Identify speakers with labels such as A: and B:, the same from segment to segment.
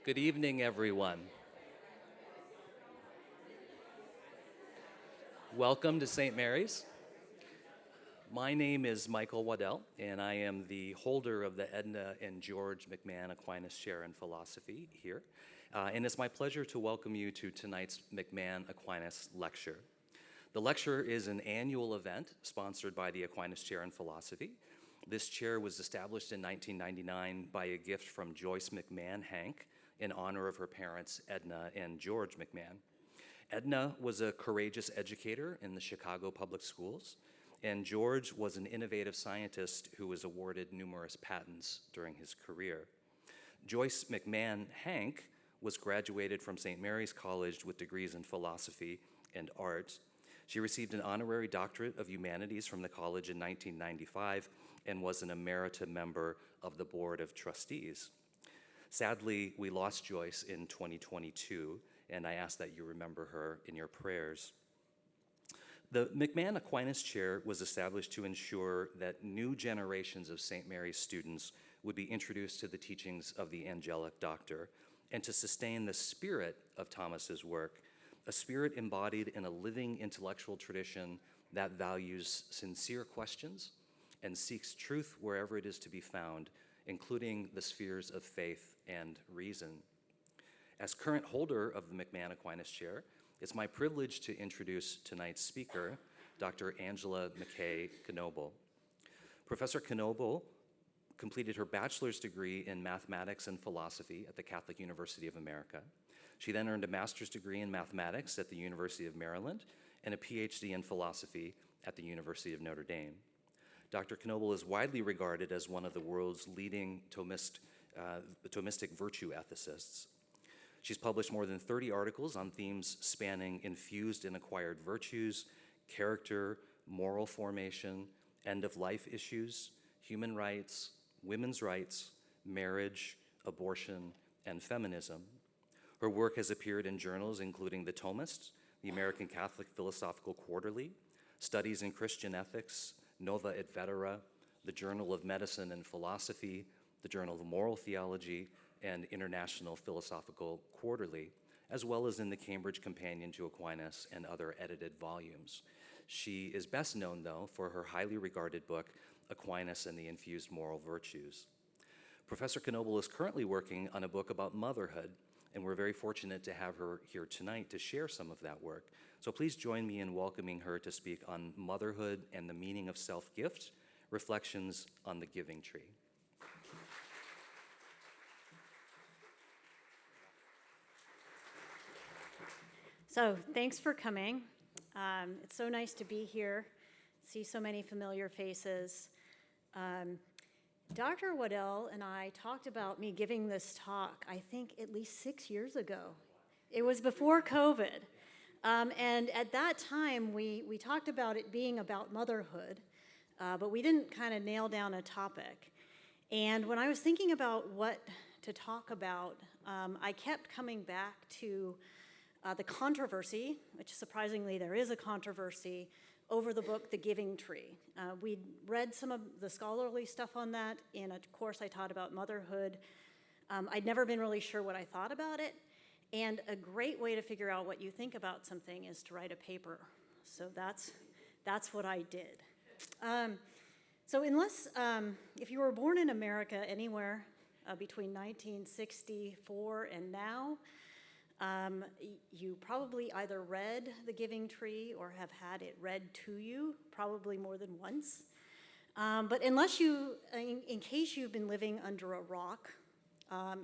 A: Good evening, everyone. Welcome to St. Mary's. My name is Michael Waddell, and I am the holder of the Edna and George McMahon Aquinas Chair in Philosophy here. And it's my pleasure to welcome you to tonight's McMahon Aquinas Lecture. The lecture is an annual event sponsored by the Aquinas Chair in Philosophy. This chair was established in 1999 by a gift from Joyce McMahon Hank in honor of her parents, Edna and George McMahon. Edna was a courageous educator in the Chicago public schools, and George was an innovative scientist who was awarded numerous patents during his career. Joyce McMahon Hank was graduated from St. Mary's College with degrees in philosophy and art. She received an honorary doctorate of humanities from the college in 1995 and was an emerita member of the board of trustees. Sadly, we lost Joyce in 2022, and I ask that you remember her in your prayers. The McMahon Aquinas Chair was established to ensure that new generations of St. Mary's students would be introduced to the teachings of the angelic doctor and to sustain the spirit of Thomas's work, a spirit embodied in a living intellectual tradition that values sincere questions and seeks truth wherever it is to be found, including the spheres of faith and reason. As current holder of the McMahon Aquinas Chair, it's my privilege to introduce tonight's speaker, Dr. Angela McKay Knobel. Professor Knobel completed her bachelor's degree in mathematics and philosophy at the Catholic University of America. She then earned a master's degree in mathematics at the University of Maryland and a PhD in philosophy at the University of Notre Dame. Dr. Knobel is widely regarded as one of the world's leading Thomistic virtue ethicists. She's published more than 30 articles on themes spanning infused and acquired virtues, character, moral formation, end-of-life issues, human rights, women's rights, marriage, abortion, and feminism. Her work has appeared in journals including The Thomist, the American Catholic Philosophical Quarterly, Studies in Christian Ethics, Nova et Vetera, the Journal of Medicine and Philosophy, the Journal of Moral Theology, and International Philosophical Quarterly, as well as in the Cambridge Companion to Aquinas and other edited volumes. She is best known, though, for her highly regarded book, Aquinas and the Infused Moral Virtues. Professor Knobel is currently working on a book about motherhood, and we're very fortunate to have her here tonight to share some of that work. So please join me in welcoming her to speak on motherhood and the meaning of self-gift, reflections on the giving tree.
B: So thanks for coming. It's so nice to be here, see so many familiar faces. Dr. Waddell and I talked about me giving this talk, I think at least 6 years ago. It was before COVID. And at that time, we talked about it being about motherhood, but we didn't kind of nail down a topic. And when I was thinking about what to talk about, I kept coming back to the controversy, which surprisingly there is a controversy, over the book, The Giving Tree. We'd read some of the scholarly stuff on that in a course I taught about motherhood. I'd never been really sure what I thought about it, and a great way to figure out what you think about something is to write a paper. So that's what I did. So if you were born in America anywhere between 1964 and now, you probably either read The Giving Tree or have had it read to you, probably more than once. But in case you've been living under a rock,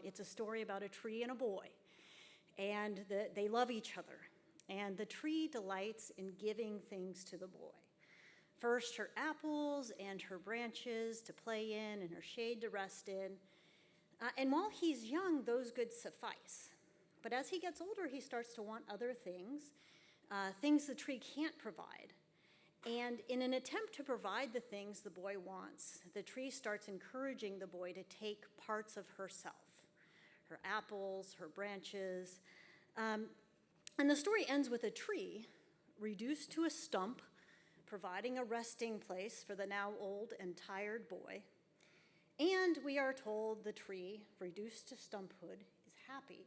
B: it's a story about a tree and a boy, and they love each other. And the tree delights in giving things to the boy. First, her apples and her branches to play in and her shade to rest in. And while he's young, those goods suffice. But as he gets older, he starts to want other things, things the tree can't provide. And in an attempt to provide the things the boy wants, the tree starts encouraging the boy to take parts of herself, her apples, her branches. And the story ends with a tree reduced to a stump, providing a resting place for the now old and tired boy. And we are told the tree, reduced to stumphood, is happy,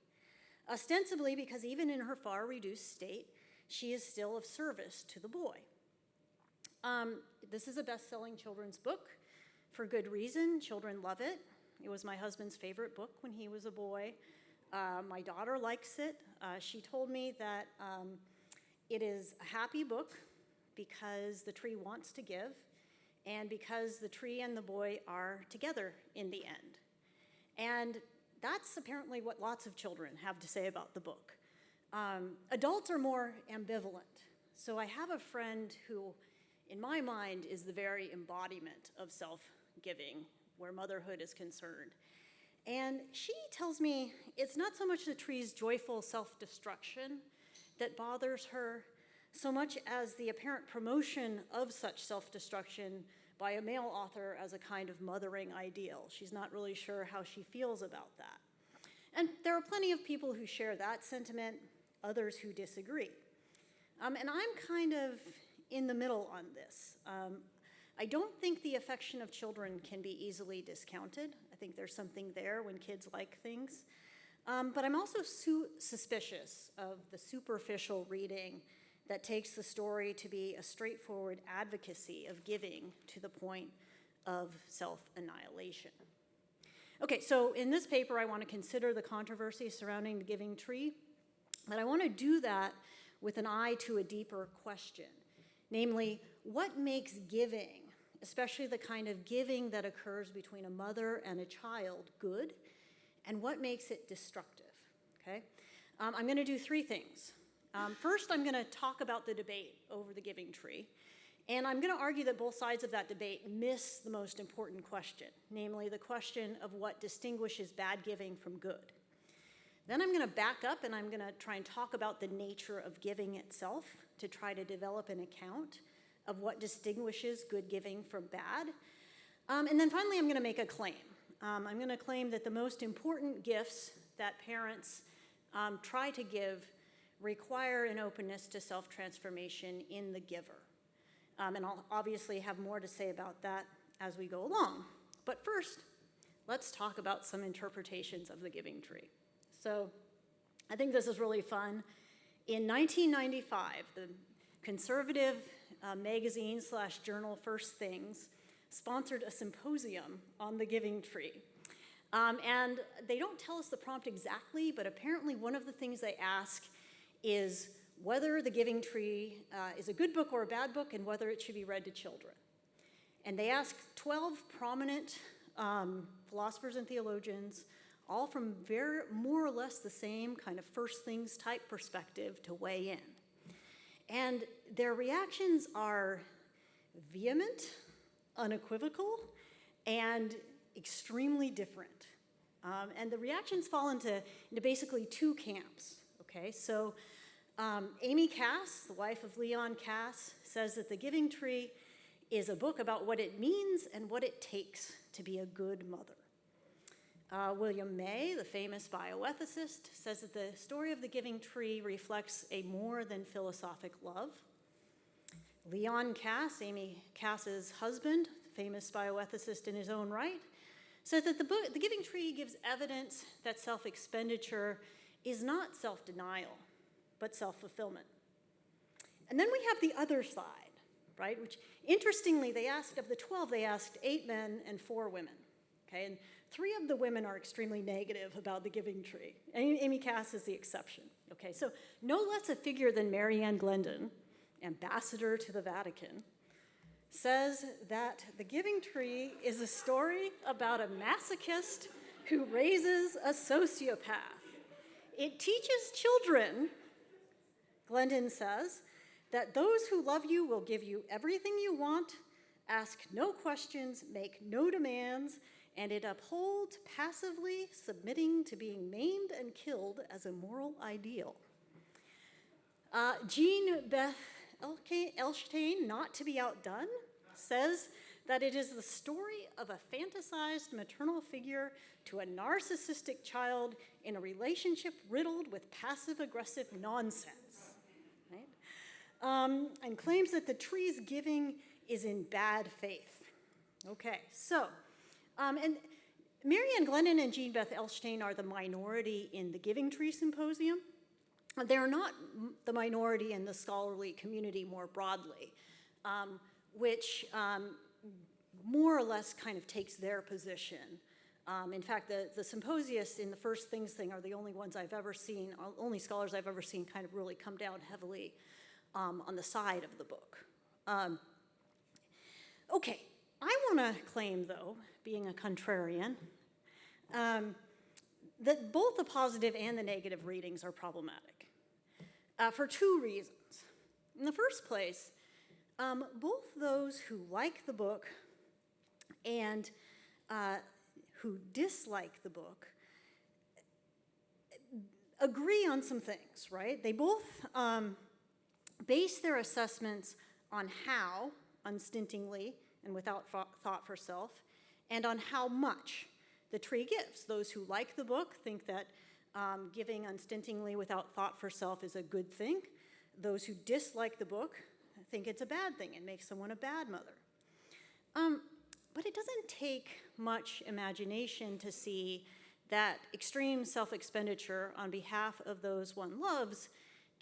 B: ostensibly because even in her far reduced state, she is still of service to the boy. This is a best-selling children's book for good reason. Children love it. It was my husband's favorite book when he was a boy. My daughter likes it. She told me that it is a happy book because the tree wants to give and because the tree and the boy are together in the end. And that's apparently what lots of children have to say about the book. Adults are more ambivalent. So I have a friend who, in my mind, is the very embodiment of self-giving where motherhood is concerned. And she tells me it's not so much the tree's joyful self-destruction that bothers her, so much as the apparent promotion of such self-destruction by a male author as a kind of mothering ideal. She's not really sure how she feels about that. And there are plenty of people who share that sentiment, others who disagree. And I'm kind of in the middle on this. I don't think the affection of children can be easily discounted. I think there's something there when kids like things. But I'm also suspicious of the superficial reading that takes the story to be a straightforward advocacy of giving to the point of self-annihilation. Okay, so in this paper, I want to consider the controversy surrounding the giving tree, but I want to do that with an eye to a deeper question, namely, what makes giving, especially the kind of giving that occurs between a mother and a child, good, and what makes it destructive, okay? I'm going to do three things. First, I'm going to talk about the debate over the giving tree, and I'm going to argue that both sides of that debate miss the most important question, namely the question of what distinguishes bad giving from good. Then I'm going to back up and I'm going to try and talk about the nature of giving itself to try to develop an account of what distinguishes good giving from bad. And then finally, I'm going to make a claim. I'm going to claim that the most important gifts that parents try to give require an openness to self-transformation in the giver. And I'll obviously have more to say about that as we go along. But first, let's talk about some interpretations of the giving tree. So I think this is really fun. In 1995, the conservative magazine/journal First Things sponsored a symposium on the giving tree. And they don't tell us the prompt exactly, but apparently one of the things they ask is whether the giving tree is a good book or a bad book and whether it should be read to children. And they asked 12 prominent philosophers and theologians, all from more or less the same kind of First Things type perspective, to weigh in. And their reactions are vehement, unequivocal, and extremely different. And the reactions fall into basically two camps, okay? So Amy Cass, the wife of Leon Cass, says that The Giving Tree is a book about what it means and what it takes to be a good mother. William May, the famous bioethicist, says that the story of the giving tree reflects a more than philosophic love. Leon Cass, Amy Cass's husband, famous bioethicist in his own right, says that the giving tree gives evidence that self-expenditure is not self-denial, but self-fulfillment. And then we have the other side, right? Which, interestingly, of the 12, they asked 8 men and 4 women, okay? And 3 of the women are extremely negative about the giving tree. Amy Cass is the exception, okay? So no less a figure than Mary Ann Glendon, ambassador to the Vatican, says that the giving tree is a story about a masochist who raises a sociopath. It teaches children, Glendon says, that those who love you will give you everything you want, ask no questions, make no demands, and it upholds passively submitting to being maimed and killed as a moral ideal. Jean Beth Elshtain, not to be outdone, says that it is the story of a fantasized maternal figure to a narcissistic child in a relationship riddled with passive-aggressive nonsense, right? And claims that the tree's giving is in bad faith. Okay, so, and Marianne Glennon and Jean Beth Elshtain are the minority in the Giving Tree Symposium. They're not the minority in the scholarly community more broadly, which more or less kind of takes their position. In fact, the symposiists in the first things thing are the only ones I've ever seen, only scholars I've ever seen kind of really come down heavily on the side of the book. Okay, I want to claim, though, being a contrarian, that both the positive and the negative readings are problematic for two reasons. In the first place, both those who like the book and who dislike the book agree on some things, right? They both base their assessments on how, unstintingly and without thought for self, and on how much the tree gives. Those who like the book think that giving unstintingly without thought for self is a good thing. Those who dislike the book think it's a bad thing and makes someone a bad mother. But it doesn't take much imagination to see that extreme self-expenditure on behalf of those one loves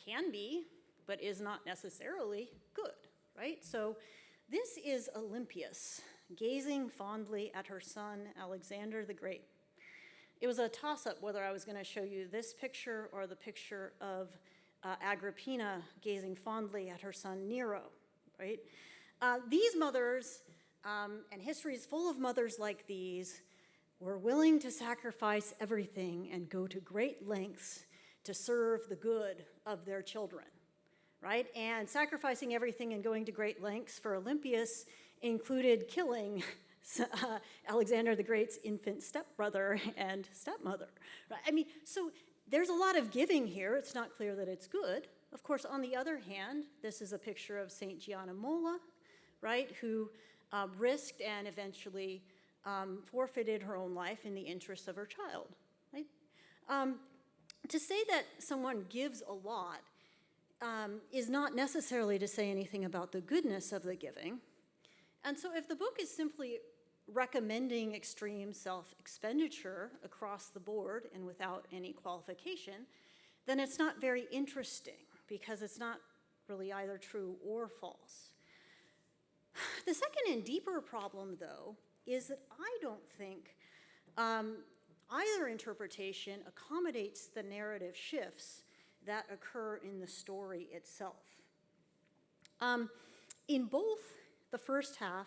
B: can be, but is not necessarily good, right? So this is Olympias gazing fondly at her son, Alexander the Great. It was a toss-up whether I was going to show you this picture or the picture of Agrippina gazing fondly at her son, Nero, right? These mothers, and history is full of mothers like these, were willing to sacrifice everything and go to great lengths to serve the good of their children, right? And sacrificing everything and going to great lengths for Olympias included killing Alexander the Great's infant stepbrother and stepmother. Right? I mean, so there's a lot of giving here. It's not clear that it's good. Of course, on the other hand, this is a picture of Saint Gianna Molla, right, who risked and eventually forfeited her own life in the interest of her child. Right? To say that someone gives a lot is not necessarily to say anything about the goodness of the giving. And so if the book is simply recommending extreme self-expenditure across the board and without any qualification, then it's not very interesting because it's not really either true or false. The second and deeper problem, though, is that I don't think either interpretation accommodates the narrative shifts that occur in the story itself. In both the first half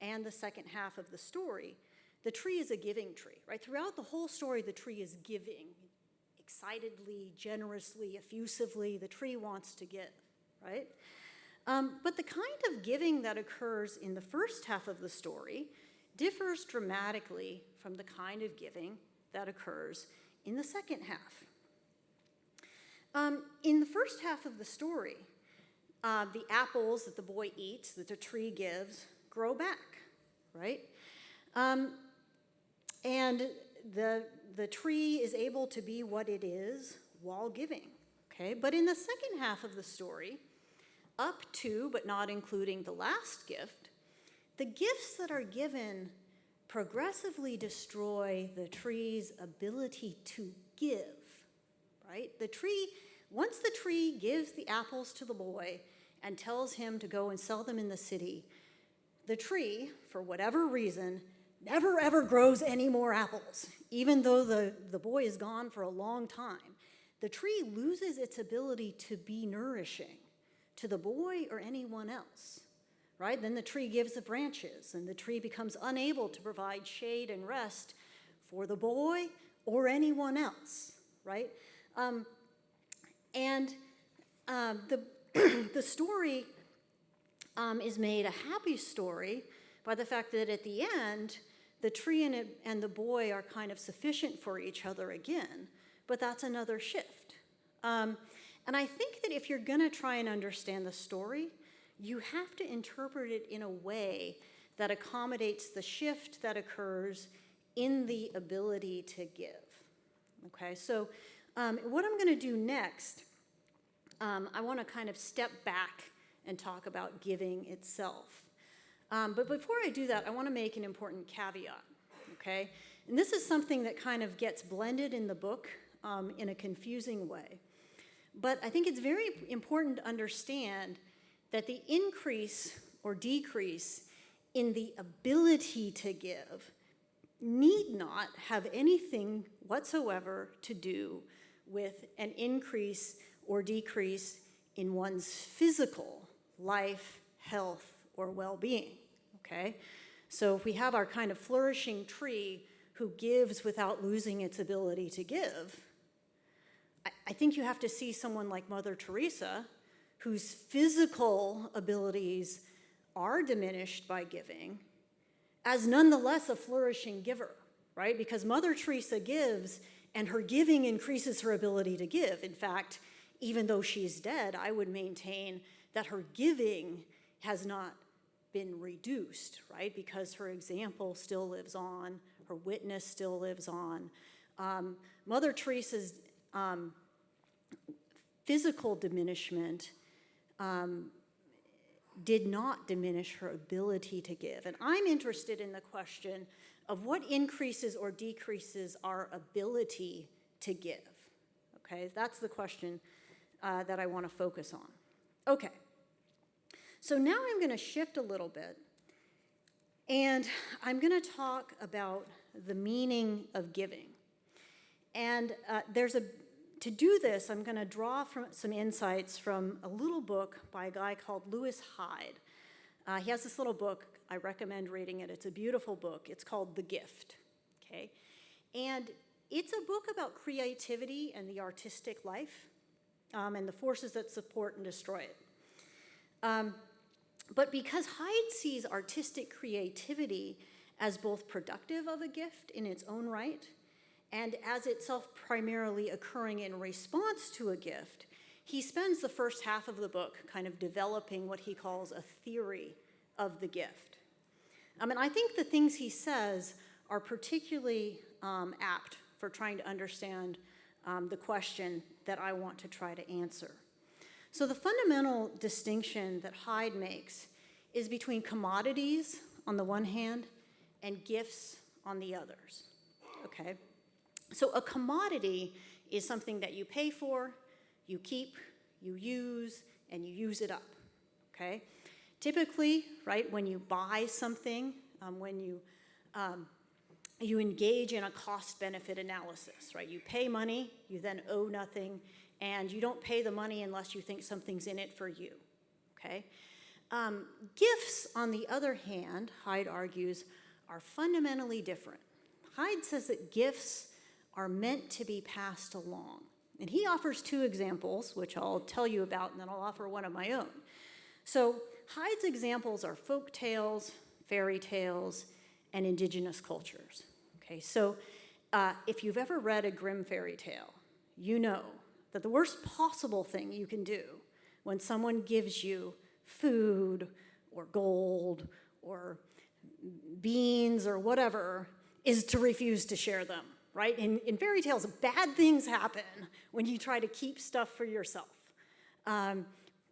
B: and the second half of the story, the tree is a giving tree, right? Throughout the whole story, the tree is giving. Excitedly, generously, effusively, the tree wants to give, right? But the kind of giving that occurs in the first half of the story differs dramatically from the kind of giving that occurs in the second half. In the first half of the story, the apples that the boy eats, that the tree gives, grow back, right? And the tree is able to be what it is while giving, okay? But in the second half of the story, up to but not including the last gift, the gifts that are given progressively destroy the tree's ability to give, right? Once the tree gives the apples to the boy and tells him to go and sell them in the city, the tree, for whatever reason, never ever grows any more apples, even though the boy is gone for a long time. The tree loses its ability to be nourishing to the boy or anyone else, right? Then the tree gives the branches, and the tree becomes unable to provide shade and rest for the boy or anyone else, right? The story is made a happy story by the fact that at the end, the tree and the boy are kind of sufficient for each other again, but that's another shift. And I think that if you're going to try and understand the story, you have to interpret it in a way that accommodates the shift that occurs in the ability to give. Okay, so what I'm going to do next, I want to kind of step back and talk about giving itself. But before I do that, I want to make an important caveat, okay? And this is something that kind of gets blended in the book in a confusing way. But I think it's very important to understand that the increase or decrease in the ability to give need not have anything whatsoever to do with an increase or decrease in one's physical life, health, or well-being, okay? So if we have our kind of flourishing tree who gives without losing its ability to give, I think you have to see someone like Mother Teresa, whose physical abilities are diminished by giving, as nonetheless a flourishing giver, right? Because Mother Teresa gives, and her giving increases her ability to give. In fact, even though she's dead, I would maintain that her giving has not been reduced, right? Because her example still lives on, her witness still lives on. Mother Teresa's physical diminishment did not diminish her ability to give. And I'm interested in the question of what increases or decreases our ability to give. Okay, that's the question that I want to focus on. Okay, so now I'm going to shift a little bit, and I'm going to talk about the meaning of giving. And to do this, I'm going to draw from some insights from a little book by a guy called Lewis Hyde. He has this little book. I recommend reading it. It's a beautiful book. It's called The Gift, okay? And it's a book about creativity and the artistic life and the forces that support and destroy it. But because Hyde sees artistic creativity as both productive of a gift in its own right and as itself primarily occurring in response to a gift, he spends the first half of the book kind of developing what he calls a theory of the gift. And I think the things he says are particularly apt for trying to understand the question that I want to try to answer. So the fundamental distinction that Hyde makes is between commodities on the one hand and gifts on the others, okay? So a commodity is something that you pay for, you keep, you use, and you use it up, okay? Typically, right, when you buy something, when you engage in a cost-benefit analysis, right? You pay money, you then owe nothing, and you don't pay the money unless you think something's in it for you, okay? Gifts, on the other hand, Hyde argues, are fundamentally different. Hyde says that gifts are meant to be passed along. And he offers two examples, which I'll tell you about, and then I'll offer one of my own. So Hyde's examples are folk tales, fairy tales, and indigenous cultures. Okay, so if you've ever read a Grimm fairy tale, you know that the worst possible thing you can do when someone gives you food or gold or beans or whatever is to refuse to share them, right? In fairy tales, bad things happen when you try to keep stuff for yourself.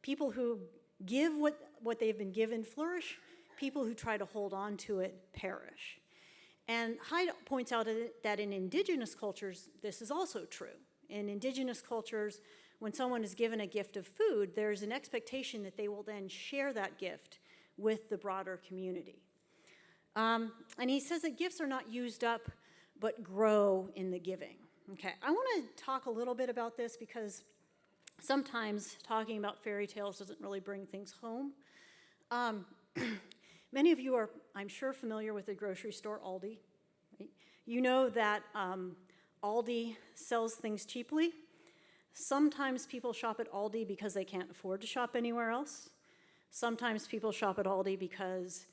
B: People who give what they've been given flourish. People who try to hold on to it perish. And Hyde points out that in indigenous cultures, this is also true. In indigenous cultures, when someone is given a gift of food, there's an expectation that they will then share that gift with the broader community. And he says that gifts are not used up, but grow in the giving. Okay, I want to talk a little bit about this because sometimes talking about fairy tales doesn't really bring things home. Many of you are, I'm sure, familiar with the grocery store Aldi. Right? You know that Aldi sells things cheaply. Sometimes people shop at Aldi because they can't afford to shop anywhere else. Sometimes people shop at Aldi because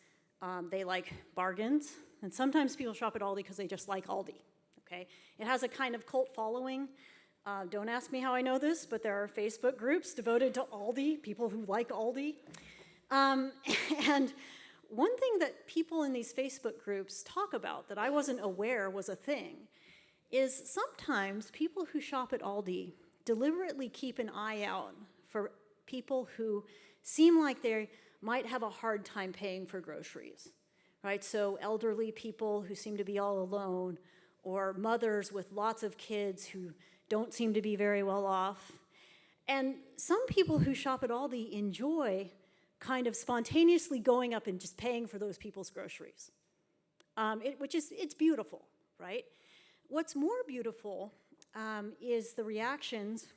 B: they like bargains. And sometimes people shop at Aldi because they just like Aldi. Okay? It has a kind of cult following. Don't ask me how I know this, but there are Facebook groups devoted to Aldi, people who like Aldi. And one thing that people in these Facebook groups talk about that I wasn't aware was a thing is sometimes people who shop at Aldi deliberately keep an eye out for people who seem like they might have a hard time paying for groceries, right? So elderly people who seem to be all alone, or mothers with lots of kids who don't seem to be very well off. And some people who shop at Aldi enjoy kind of spontaneously going up and just paying for those people's groceries, it's beautiful, right? What's more beautiful is the reactions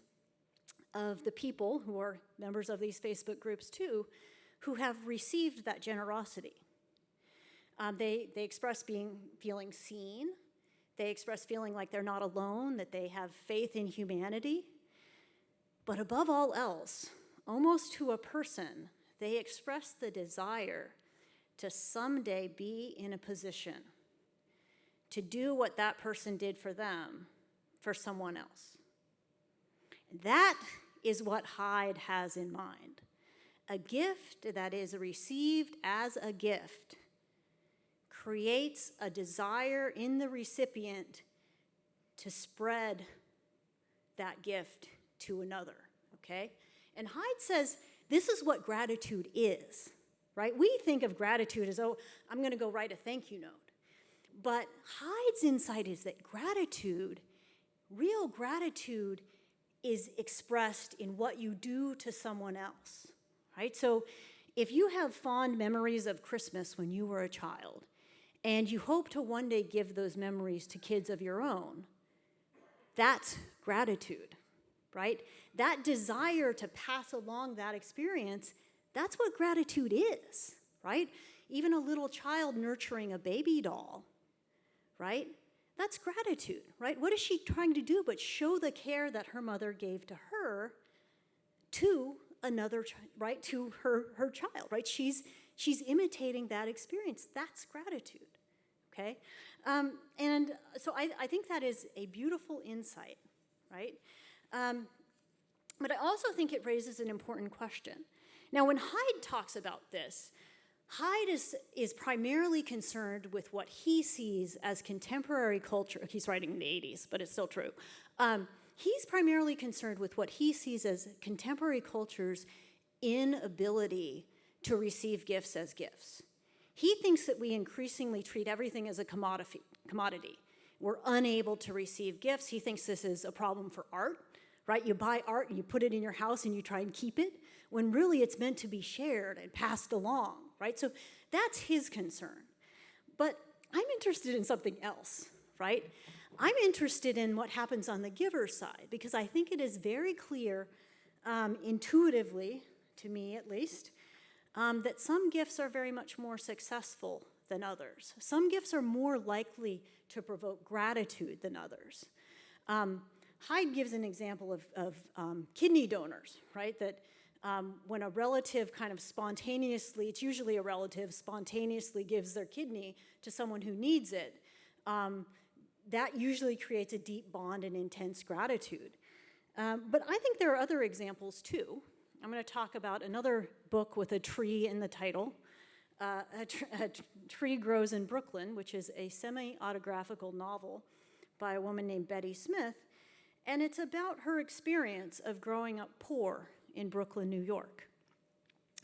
B: of the people who are members of these Facebook groups too, who have received that generosity. They express feeling seen. They express feeling like they're not alone, that they have faith in humanity. But above all else, almost to a person, they express the desire to someday be in a position to do what that person did for them for someone else. That is what Hyde has in mind. A gift that is received as a gift creates a desire in the recipient to spread that gift to another, okay? And Hyde says this is what gratitude is, right? We think of gratitude as, oh, I'm going to go write a thank you note. But Hyde's insight is that real gratitude, is expressed in what you do to someone else, right? So if you have fond memories of Christmas when you were a child, and you hope to one day give those memories to kids of your own, that's gratitude, right? That desire to pass along that experience, that's what gratitude is, right? Even a little child nurturing a baby doll, right? That's gratitude, right? What is she trying to do but show the care that her mother gave to her to another, right? To her child, right? She's imitating that experience. That's gratitude, okay? And so I think that is a beautiful insight, right? But I also think it raises an important question. Now, when Hyde talks about this, Hyde is primarily concerned with what he sees as contemporary culture. He's writing in the 80s, but it's still true. He's primarily concerned with what he sees as contemporary culture's inability to receive gifts as gifts. He thinks that we increasingly treat everything as a commodity. We're unable to receive gifts. He thinks this is a problem for art, right? You buy art and you put it in your house and you try and keep it, when really it's meant to be shared and passed along, right? So that's his concern. But I'm interested in something else, right? I'm interested in what happens on the giver's side, because I think it is very clear, intuitively, to me at least, that some gifts are very much more successful than others. Some gifts are more likely to provoke gratitude than others. Hyde gives an example of kidney donors, right? That when a relative kind of spontaneously, it's usually a relative, spontaneously gives their kidney to someone who needs it, that usually creates a deep bond and intense gratitude. But I think there are other examples too. I'm going to talk about another book with a tree in the title. A Tree Grows in Brooklyn, which is a semi-autographical novel by a woman named Betty Smith. And it's about her experience of growing up poor in Brooklyn, New York.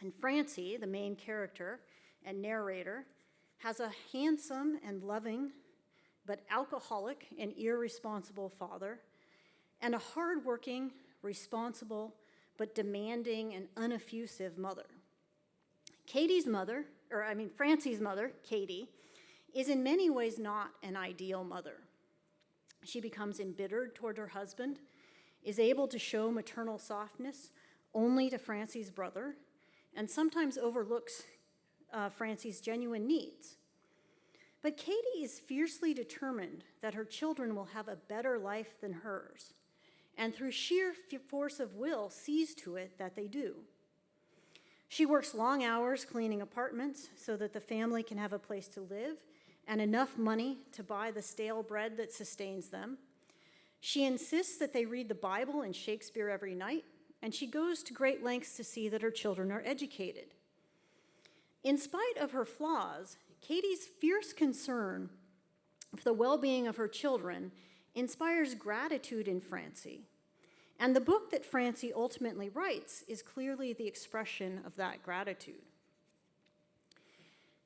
B: And Francie, the main character and narrator, has a handsome and loving but alcoholic and irresponsible father, and a hardworking, responsible, but demanding and uneffusive mother. Francie's mother, Katie, is in many ways not an ideal mother. She becomes embittered toward her husband, is able to show maternal softness only to Francie's brother, and sometimes overlooks Francie's genuine needs. But Katie is fiercely determined that her children will have a better life than hers, and through sheer force of will sees to it that they do. She works long hours cleaning apartments so that the family can have a place to live and enough money to buy the stale bread that sustains them. She insists that they read the Bible and Shakespeare every night, and she goes to great lengths to see that her children are educated. In spite of her flaws, Katie's fierce concern for the well-being of her children inspires gratitude in Francie. And the book that Francie ultimately writes is clearly the expression of that gratitude.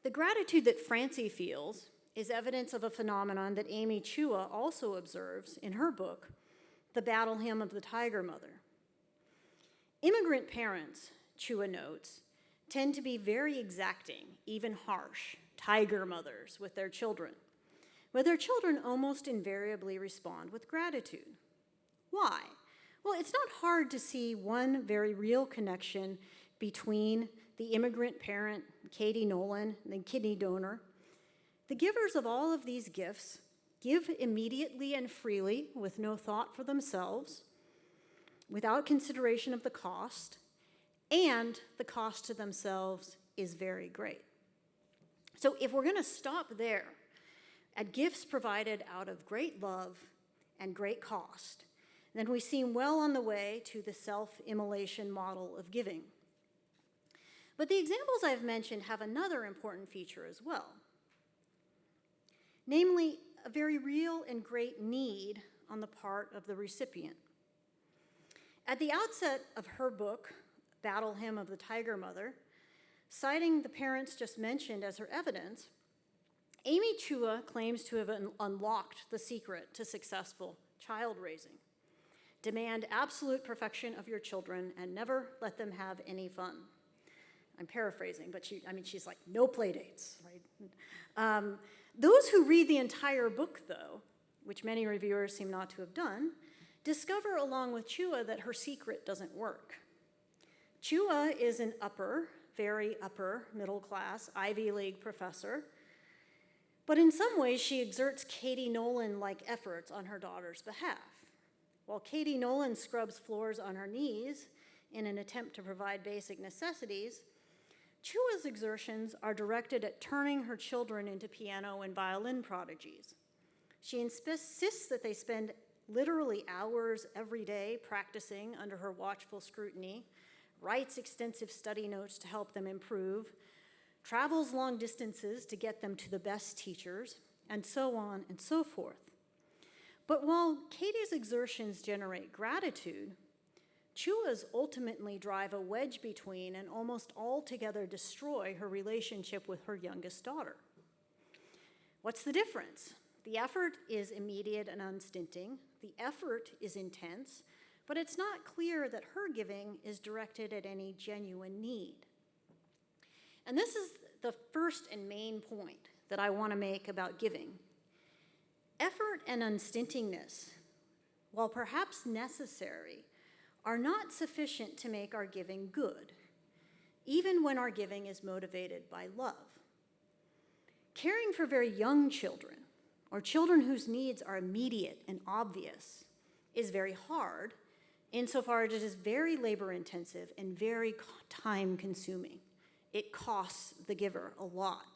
B: The gratitude that Francie feels is evidence of a phenomenon that Amy Chua also observes in her book, The Battle Hymn of the Tiger Mother. Immigrant parents, Chua notes, tend to be very exacting, even harsh, tiger mothers with their children, but their children almost invariably respond with gratitude. Why? Well, it's not hard to see one very real connection between the immigrant parent, Katie Nolan, and the kidney donor. The givers of all of these gifts give immediately and freely with no thought for themselves, without consideration of the cost, and the cost to themselves is very great. So if we're going to stop there at gifts provided out of great love and great cost, then we seem well on the way to the self-immolation model of giving. But the examples I've mentioned have another important feature as well, namely a very real and great need on the part of the recipient. At the outset of her book, Battle Hymn of the Tiger Mother, citing the parents just mentioned as her evidence, Amy Chua claims to have unlocked the secret to successful child raising. Demand absolute perfection of your children and never let them have any fun. I'm paraphrasing, but she's like, no play dates, right? Those who read the entire book, though, which many reviewers seem not to have done, discover along with Chua that her secret doesn't work. Chua is an very upper middle class Ivy League professor, but in some ways she exerts Katie Nolan-like efforts on her daughter's behalf. While Katie Nolan scrubs floors on her knees in an attempt to provide basic necessities, Chua's exertions are directed at turning her children into piano and violin prodigies. She insists that they spend literally hours every day practicing under her watchful scrutiny, writes extensive study notes to help them improve, travels long distances to get them to the best teachers, and so on and so forth. But while Katie's exertions generate gratitude, Chua's ultimately drive a wedge between and almost altogether destroy her relationship with her youngest daughter. What's the difference? The effort is immediate and unstinting. The effort is intense, but it's not clear that her giving is directed at any genuine need. And this is the first and main point that I want to make about giving. Effort and unstintingness, while perhaps necessary, are not sufficient to make our giving good, even when our giving is motivated by love. Caring for very young children, or children whose needs are immediate and obvious, is very hard, insofar as it is very labor-intensive and very time-consuming. It costs the giver a lot.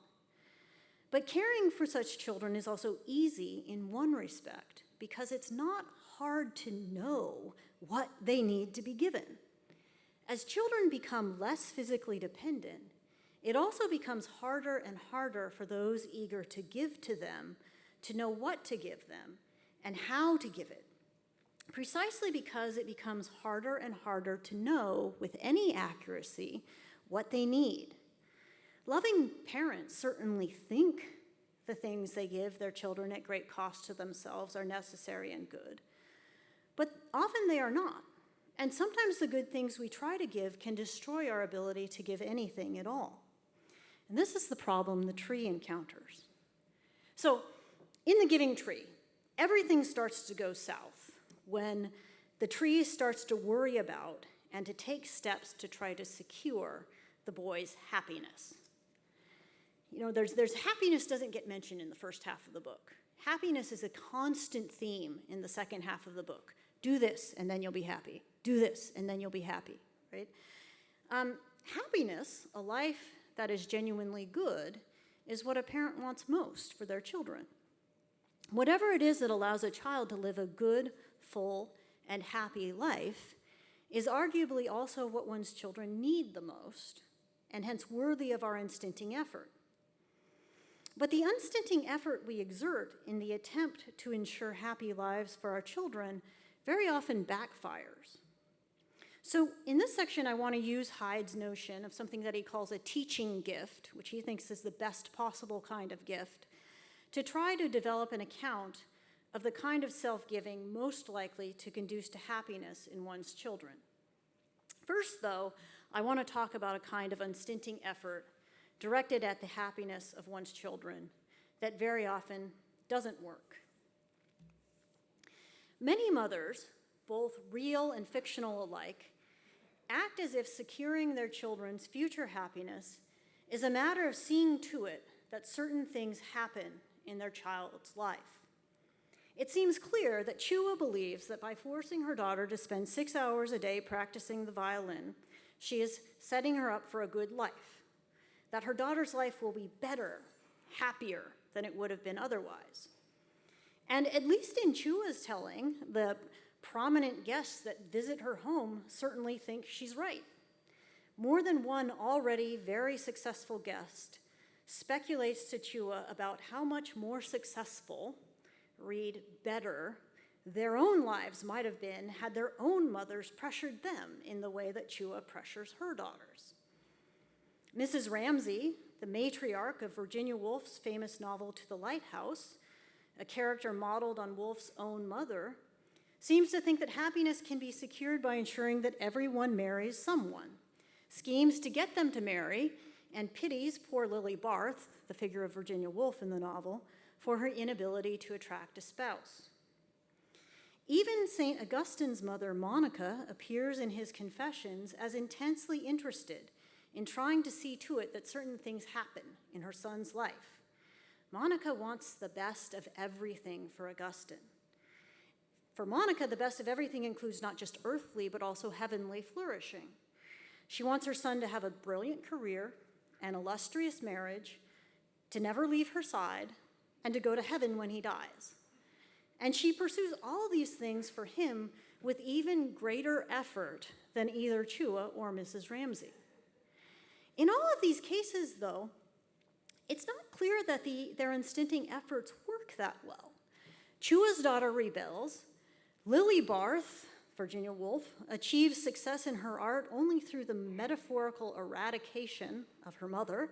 B: But caring for such children is also easy in one respect, because it's not hard to know what they need to be given. As children become less physically dependent, it also becomes harder and harder for those eager to give to them to know what to give them and how to give it, precisely because it becomes harder and harder to know with any accuracy what they need. Loving parents certainly think the things they give their children at great cost to themselves are necessary and good, but often they are not. And sometimes the good things we try to give can destroy our ability to give anything at all. And this is the problem the tree encounters. So in the giving tree, everything starts to go south when the tree starts to worry about and to take steps to try to secure the boy's happiness. You know, there's happiness doesn't get mentioned in the first half of the book. Happiness is a constant theme in the second half of the book. Do this, and then you'll be happy. Do this, and then you'll be happy, right? Happiness, a life that is genuinely good, is what a parent wants most for their children. Whatever it is that allows a child to live a good, full, and happy life is arguably also what one's children need the most, and hence worthy of our unstinting effort. But the unstinting effort we exert in the attempt to ensure happy lives for our children very often backfires. So in this section, I want to use Hyde's notion of something that he calls a teaching gift, which he thinks is the best possible kind of gift, to try to develop an account of the kind of self-giving most likely to conduce to happiness in one's children. First, though, I want to talk about a kind of unstinting effort directed at the happiness of one's children that very often doesn't work. Many mothers, both real and fictional alike, act as if securing their children's future happiness is a matter of seeing to it that certain things happen in their child's life. It seems clear that Chua believes that by forcing her daughter to spend 6 hours a day practicing the violin, she is setting her up for a good life, that her daughter's life will be better, happier than it would have been otherwise. And at least in Chua's telling, the prominent guests that visit her home certainly think she's right. More than one already very successful guest speculates to Chua about how much more successful, read better, their own lives might have been had their own mothers pressured them in the way that Chua pressures her daughters. Mrs. Ramsey, the matriarch of Virginia Woolf's famous novel To the Lighthouse, a character modeled on Woolf's own mother, seems to think that happiness can be secured by ensuring that everyone marries someone, schemes to get them to marry, and pities poor Lily Barth, the figure of Virginia Woolf in the novel, for her inability to attract a spouse. Even St. Augustine's mother, Monica, appears in his Confessions as intensely interested in trying to see to it that certain things happen in her son's life. Monica wants the best of everything for Augustine. For Monica, the best of everything includes not just earthly, but also heavenly flourishing. She wants her son to have a brilliant career, an illustrious marriage, to never leave her side, and to go to heaven when he dies. And she pursues all these things for him with even greater effort than either Chua or Mrs. Ramsey. In all of these cases, though, it's not clear that their unstinting efforts work that well. Chua's daughter rebels. Lily Barth, Virginia Woolf, achieves success in her art only through the metaphorical eradication of her mother.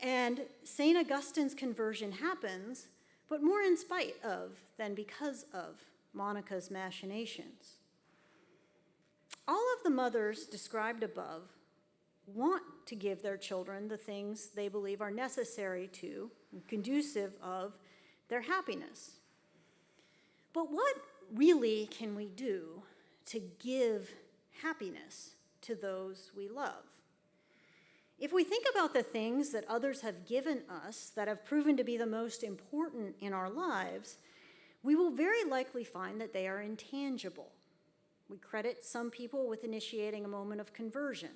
B: And St. Augustine's conversion happens, but more in spite of than because of Monica's machinations. All of the mothers described above want to give their children the things they believe are necessary to, and conducive of, their happiness. But what really can we do to give happiness to those we love? If we think about the things that others have given us that have proven to be the most important in our lives, we will very likely find that they are intangible. We credit some people with initiating a moment of conversion,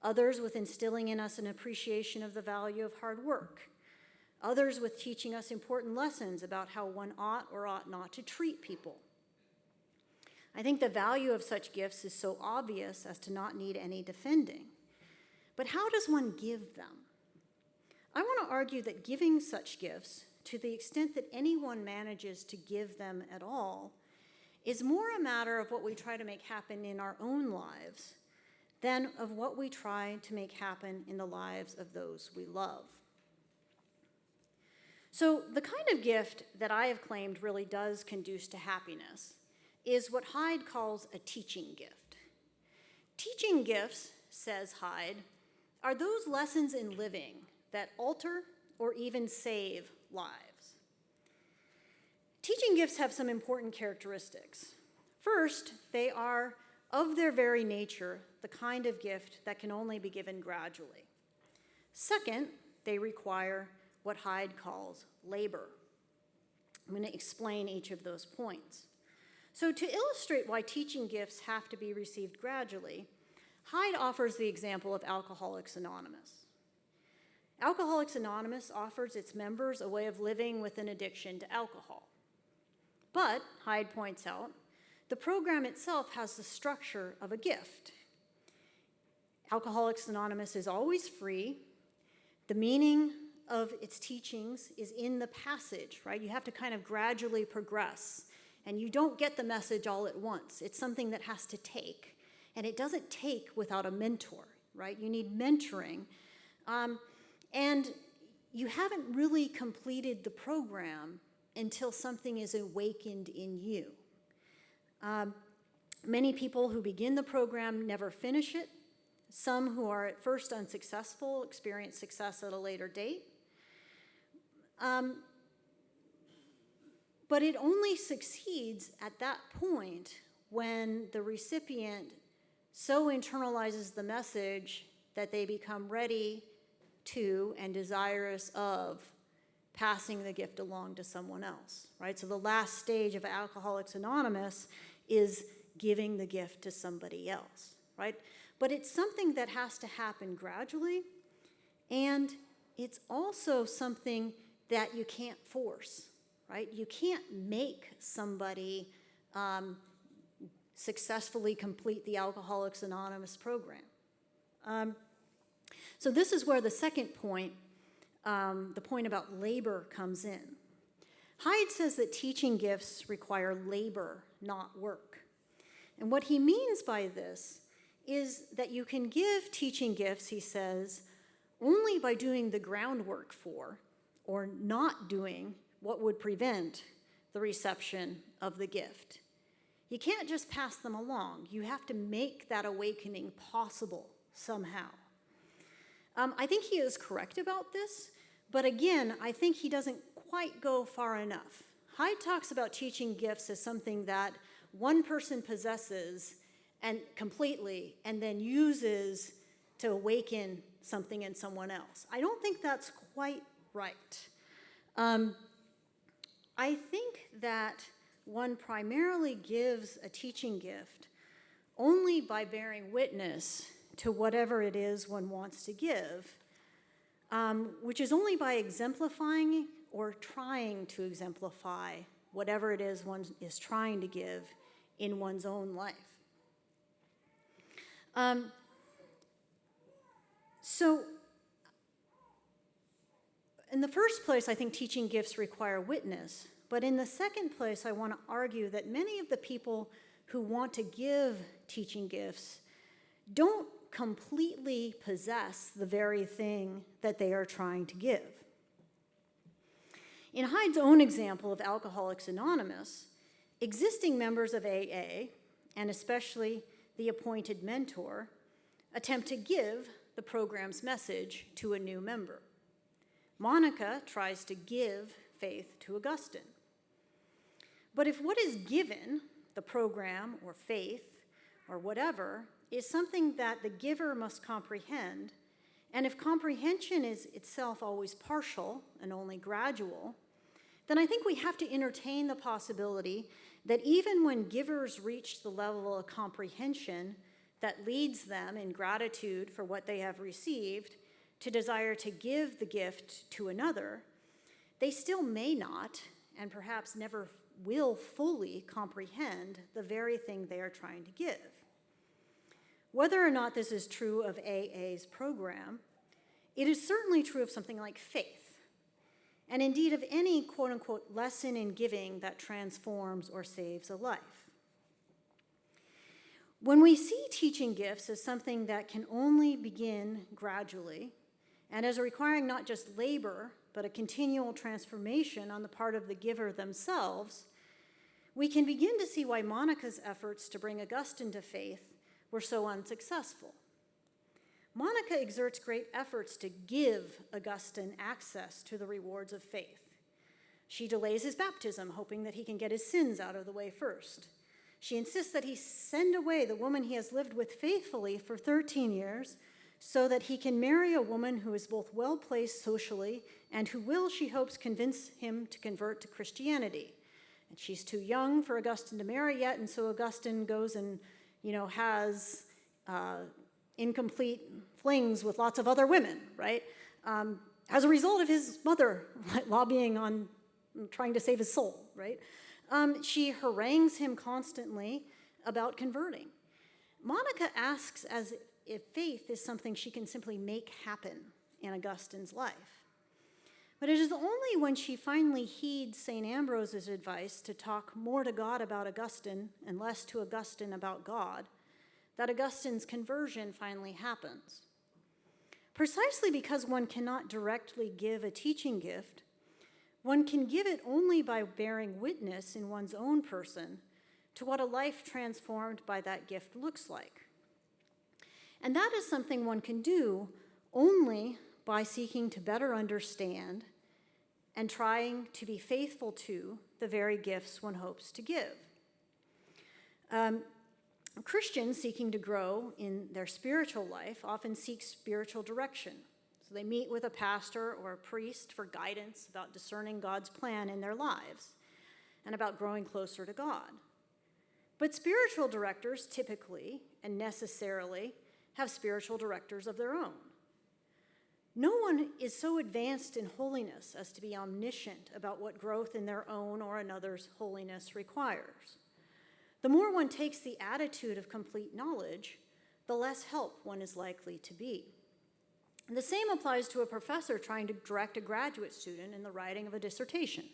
B: others with instilling in us an appreciation of the value of hard work, others with teaching us important lessons about how one ought or ought not to treat people. I think the value of such gifts is so obvious as to not need any defending. But how does one give them? I want to argue that giving such gifts, to the extent that anyone manages to give them at all, is more a matter of what we try to make happen in our own lives than of what we try to make happen in the lives of those we love. So the kind of gift that I have claimed really does conduce to happiness is what Hyde calls a teaching gift. Teaching gifts, says Hyde, are those lessons in living that alter or even save lives. Teaching gifts have some important characteristics. First, they are, of their very nature, the kind of gift that can only be given gradually. Second, they require what Hyde calls labor. I'm going to explain each of those points. So to illustrate why teaching gifts have to be received gradually, Hyde offers the example of Alcoholics Anonymous. Alcoholics Anonymous offers its members a way of living with an addiction to alcohol. But, Hyde points out, the program itself has the structure of a gift. Alcoholics Anonymous is always free. The meaning of its teachings is in the passage, right? You have to kind of gradually progress, and you don't get the message all at once. It's something that has to take. And it doesn't take without a mentor, right? You need mentoring. And you haven't really completed the program until something is awakened in you. Many people who begin the program never finish it. Some who are at first unsuccessful experience success at a later date. But it only succeeds at that point when the recipient so internalizes the message that they become ready to and desirous of passing the gift along to someone else, right? So the last stage of Alcoholics Anonymous is giving the gift to somebody else, right? But it's something that has to happen gradually, and it's also something that you can't force, right? You can't make somebody successfully complete the Alcoholics Anonymous program. So this is where the second point, the point about labor, comes in. Hyde says that teaching gifts require labor, not work. And what he means by this is that you can give teaching gifts, he says, only by doing the groundwork for, or not doing what would prevent the reception of the gift. You can't just pass them along. You have to make that awakening possible somehow. I think he is correct about this, but again, I think he doesn't quite go far enough. Hyde talks about teaching gifts as something that one person possesses and completely and then uses to awaken something in someone else. I don't think that's quite right. I think that one primarily gives a teaching gift only by bearing witness to whatever it is one wants to give, which is only by exemplifying or trying to exemplify whatever it is one is trying to give in one's own life. So in the first place, I think teaching gifts require witness. But in the second place, I want to argue that many of the people who want to give teaching gifts don't completely possess the very thing that they are trying to give. In Hyde's own example of Alcoholics Anonymous, existing members of AA, and especially the appointed mentor, attempt to give the program's message to a new member. Monica tries to give faith to Augustine. But if what is given, the program or faith or whatever, is something that the giver must comprehend, and if comprehension is itself always partial and only gradual, then I think we have to entertain the possibility that even when givers reach the level of comprehension that leads them in gratitude for what they have received to desire to give the gift to another, they still may not, and perhaps never will fully comprehend the very thing they are trying to give. Whether or not this is true of AA's program, it is certainly true of something like faith, and indeed of any quote-unquote lesson in giving that transforms or saves a life. When we see teaching gifts as something that can only begin gradually, and as requiring not just labor, but a continual transformation on the part of the giver themselves, we can begin to see why Monica's efforts to bring Augustine to faith were so unsuccessful. Monica exerts great efforts to give Augustine access to the rewards of faith. She delays his baptism, hoping that he can get his sins out of the way first. She insists that he send away the woman he has lived with faithfully for 13 years so that he can marry a woman who is both well-placed socially and who will, she hopes, convince him to convert to Christianity. And she's too young for Augustine to marry yet, and so Augustine goes and, has incomplete flings with lots of other women, right? As a result of his mother lobbying on trying to save his soul, right? She harangues him constantly about converting. Monica asks as if faith is something she can simply make happen in Augustine's life. But it is only when she finally heeds St. Ambrose's advice to talk more to God about Augustine and less to Augustine about God that Augustine's conversion finally happens. Precisely because one cannot directly give a teaching gift, one can give it only by bearing witness in one's own person to what a life transformed by that gift looks like. And that is something one can do only by seeking to better understand and trying to be faithful to the very gifts one hopes to give. Christians seeking to grow in their spiritual life often seek spiritual direction. So they meet with a pastor or a priest for guidance about discerning God's plan in their lives and about growing closer to God. But spiritual directors typically and necessarily have spiritual directors of their own. No one is so advanced in holiness as to be omniscient about what growth in their own or another's holiness requires. The more one takes the attitude of complete knowledge, the less help one is likely to be. And the same applies to a professor trying to direct a graduate student in the writing of a dissertation.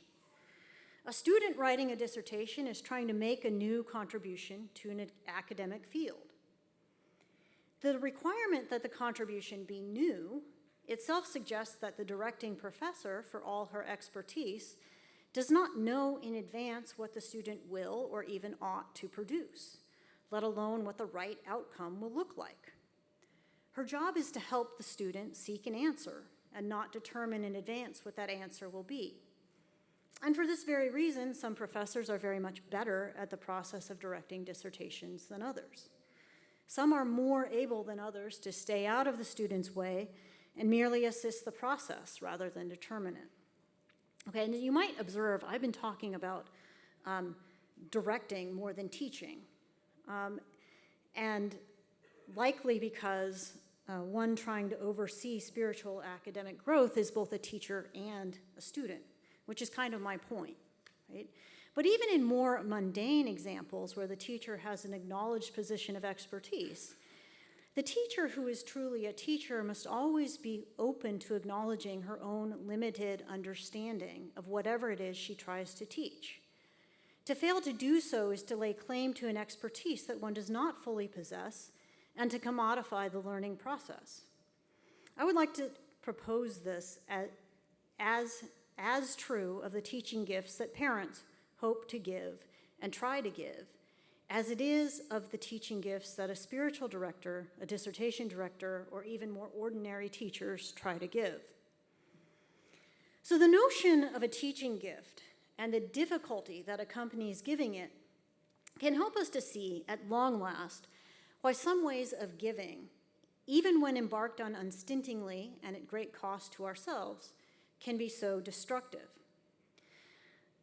B: A student writing a dissertation is trying to make a new contribution to an academic field. The requirement that the contribution be new itself suggests that the directing professor, for all her expertise, does not know in advance what the student will or even ought to produce, let alone what the right outcome will look like. Her job is to help the student seek an answer and not determine in advance what that answer will be. And for this very reason, some professors are very much better at the process of directing dissertations than others. Some are more able than others to stay out of the student's way and merely assist the process rather than determine it. Okay, and you might observe I've been talking about directing more than teaching, and likely because one trying to oversee spiritual academic growth is both a teacher and a student, which is kind of my point, right? But even in more mundane examples where the teacher has an acknowledged position of expertise, the teacher who is truly a teacher must always be open to acknowledging her own limited understanding of whatever it is she tries to teach. To fail to do so is to lay claim to an expertise that one does not fully possess and to commodify the learning process. I would like to propose this as true of the teaching gifts that parents hope to give and try to give, as it is of the teaching gifts that a spiritual director, a dissertation director, or even more ordinary teachers try to give. So the notion of a teaching gift and the difficulty that accompanies giving it can help us to see, at long last, why some ways of giving, even when embarked on unstintingly and at great cost to ourselves, can be so destructive.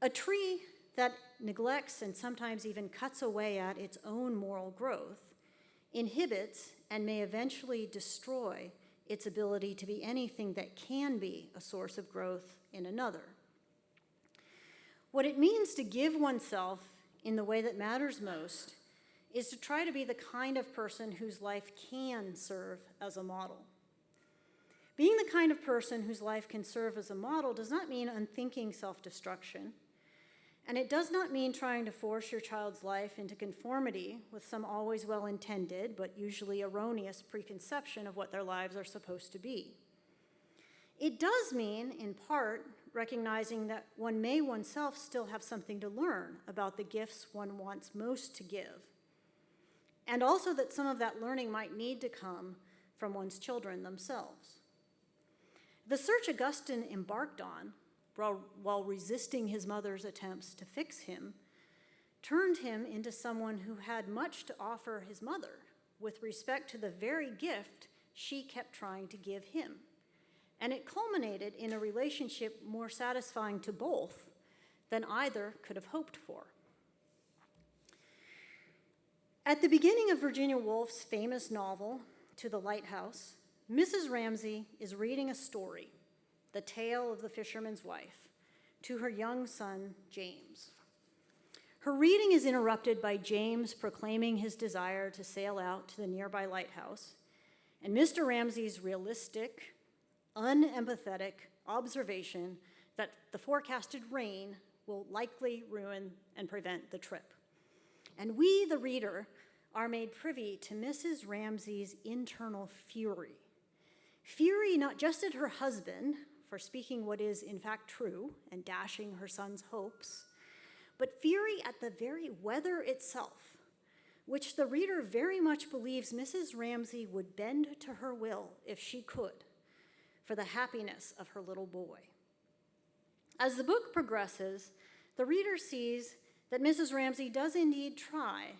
B: A tree that neglects and sometimes even cuts away at its own moral growth inhibits and may eventually destroy its ability to be anything that can be a source of growth in another. What it means to give oneself in the way that matters most is to try to be the kind of person whose life can serve as a model. Being the kind of person whose life can serve as a model does not mean unthinking self-destruction. And it does not mean trying to force your child's life into conformity with some always well-intended but usually erroneous preconception of what their lives are supposed to be. It does mean, in part, recognizing that one may oneself still have something to learn about the gifts one wants most to give, and also that some of that learning might need to come from one's children themselves. The search Augustine embarked on, while resisting his mother's attempts to fix him, turned him into someone who had much to offer his mother with respect to the very gift she kept trying to give him. And it culminated in a relationship more satisfying to both than either could have hoped for. At the beginning of Virginia Woolf's famous novel, To the Lighthouse, Mrs. Ramsay is reading a story, The Tale of the Fisherman's Wife, to her young son, James. Her reading is interrupted by James proclaiming his desire to sail out to the nearby lighthouse, and Mr. Ramsay's realistic, unempathetic observation that the forecasted rain will likely ruin and prevent the trip. And we, the reader, are made privy to Mrs. Ramsay's internal fury. Fear fury not just at her husband for speaking what is in fact true and dashing her son's hopes, but fury at the very weather itself, which the reader very much believes Mrs. Ramsay would bend to her will if she could, for the happiness of her little boy. As the book progresses, the reader sees that Mrs. Ramsay does indeed try,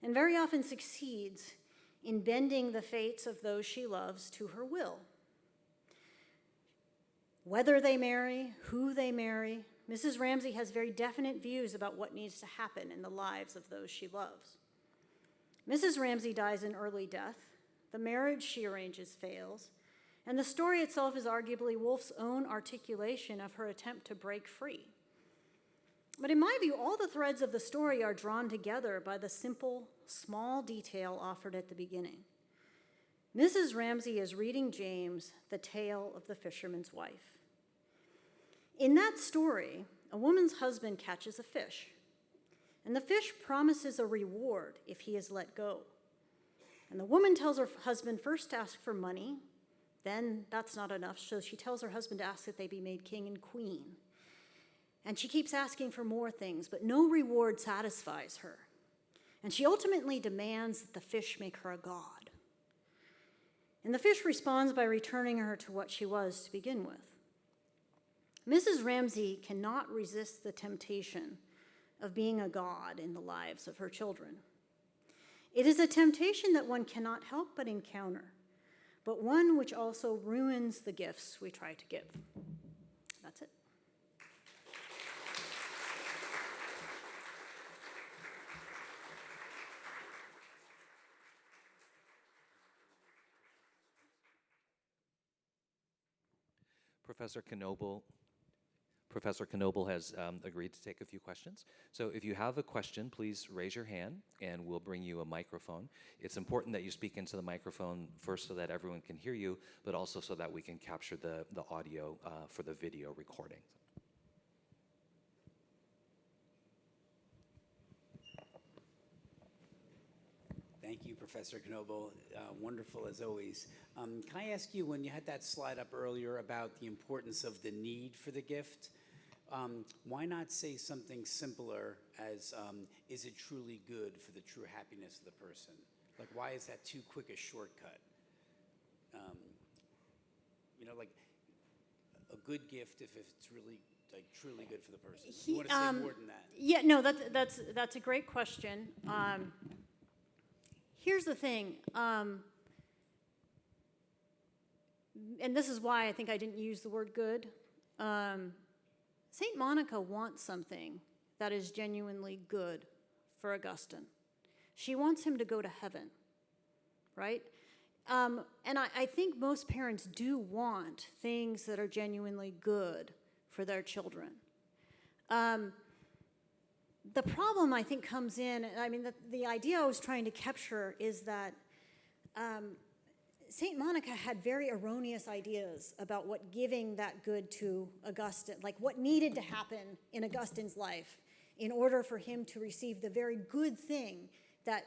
B: and very often succeeds, in bending the fates of those she loves to her will. Whether they marry, who they marry, Mrs. Ramsay has very definite views about what needs to happen in the lives of those she loves. Mrs. Ramsay dies an early death, the marriage she arranges fails, and the story itself is arguably Woolf's own articulation of her attempt to break free. But in my view, all the threads of the story are drawn together by the simple, small detail offered at the beginning. Mrs. Ramsay is reading James the tale of the fisherman's wife. In that story, a woman's husband catches a fish, and the fish promises a reward if he is let go. And the woman tells her husband first to ask for money, then that's not enough, so she tells her husband to ask that they be made king and queen. And she keeps asking for more things, but no reward satisfies her. And she ultimately demands that the fish make her a god. And the fish responds by returning her to what she was to begin with. Mrs. Ramsay cannot resist the temptation of being a god in the lives of her children. It is a temptation that one cannot help but encounter, but one which also ruins the gifts we try to give. That's it.
A: Professor Knobel has agreed to take a few questions. So if you have a question, please raise your hand and we'll bring you a microphone. It's important that you speak into the microphone first so that everyone can hear you, but also so that we can capture the audio for the video recording.
C: Thank you, Professor Knobel. Wonderful as always. Can I ask you, when you had that slide up earlier about the importance of the need for the gift, why not say something simpler as, is it truly good for the true happiness of the person? Like, why is that too quick a shortcut? Like a good gift if it's really, like, truly good for the person. You want to say more than that?
B: Yeah, no, that's a great question. Here's the thing, and this is why I think I didn't use the word good. Saint Monica wants something that is genuinely good for Augustine. She wants him to go to heaven, right? And I think most parents do want things that are genuinely good for their children. The problem, I think, comes in, the idea I was trying to capture is that St. Monica had very erroneous ideas about what giving that good to Augustine, like what needed to happen in Augustine's life in order for him to receive the very good thing that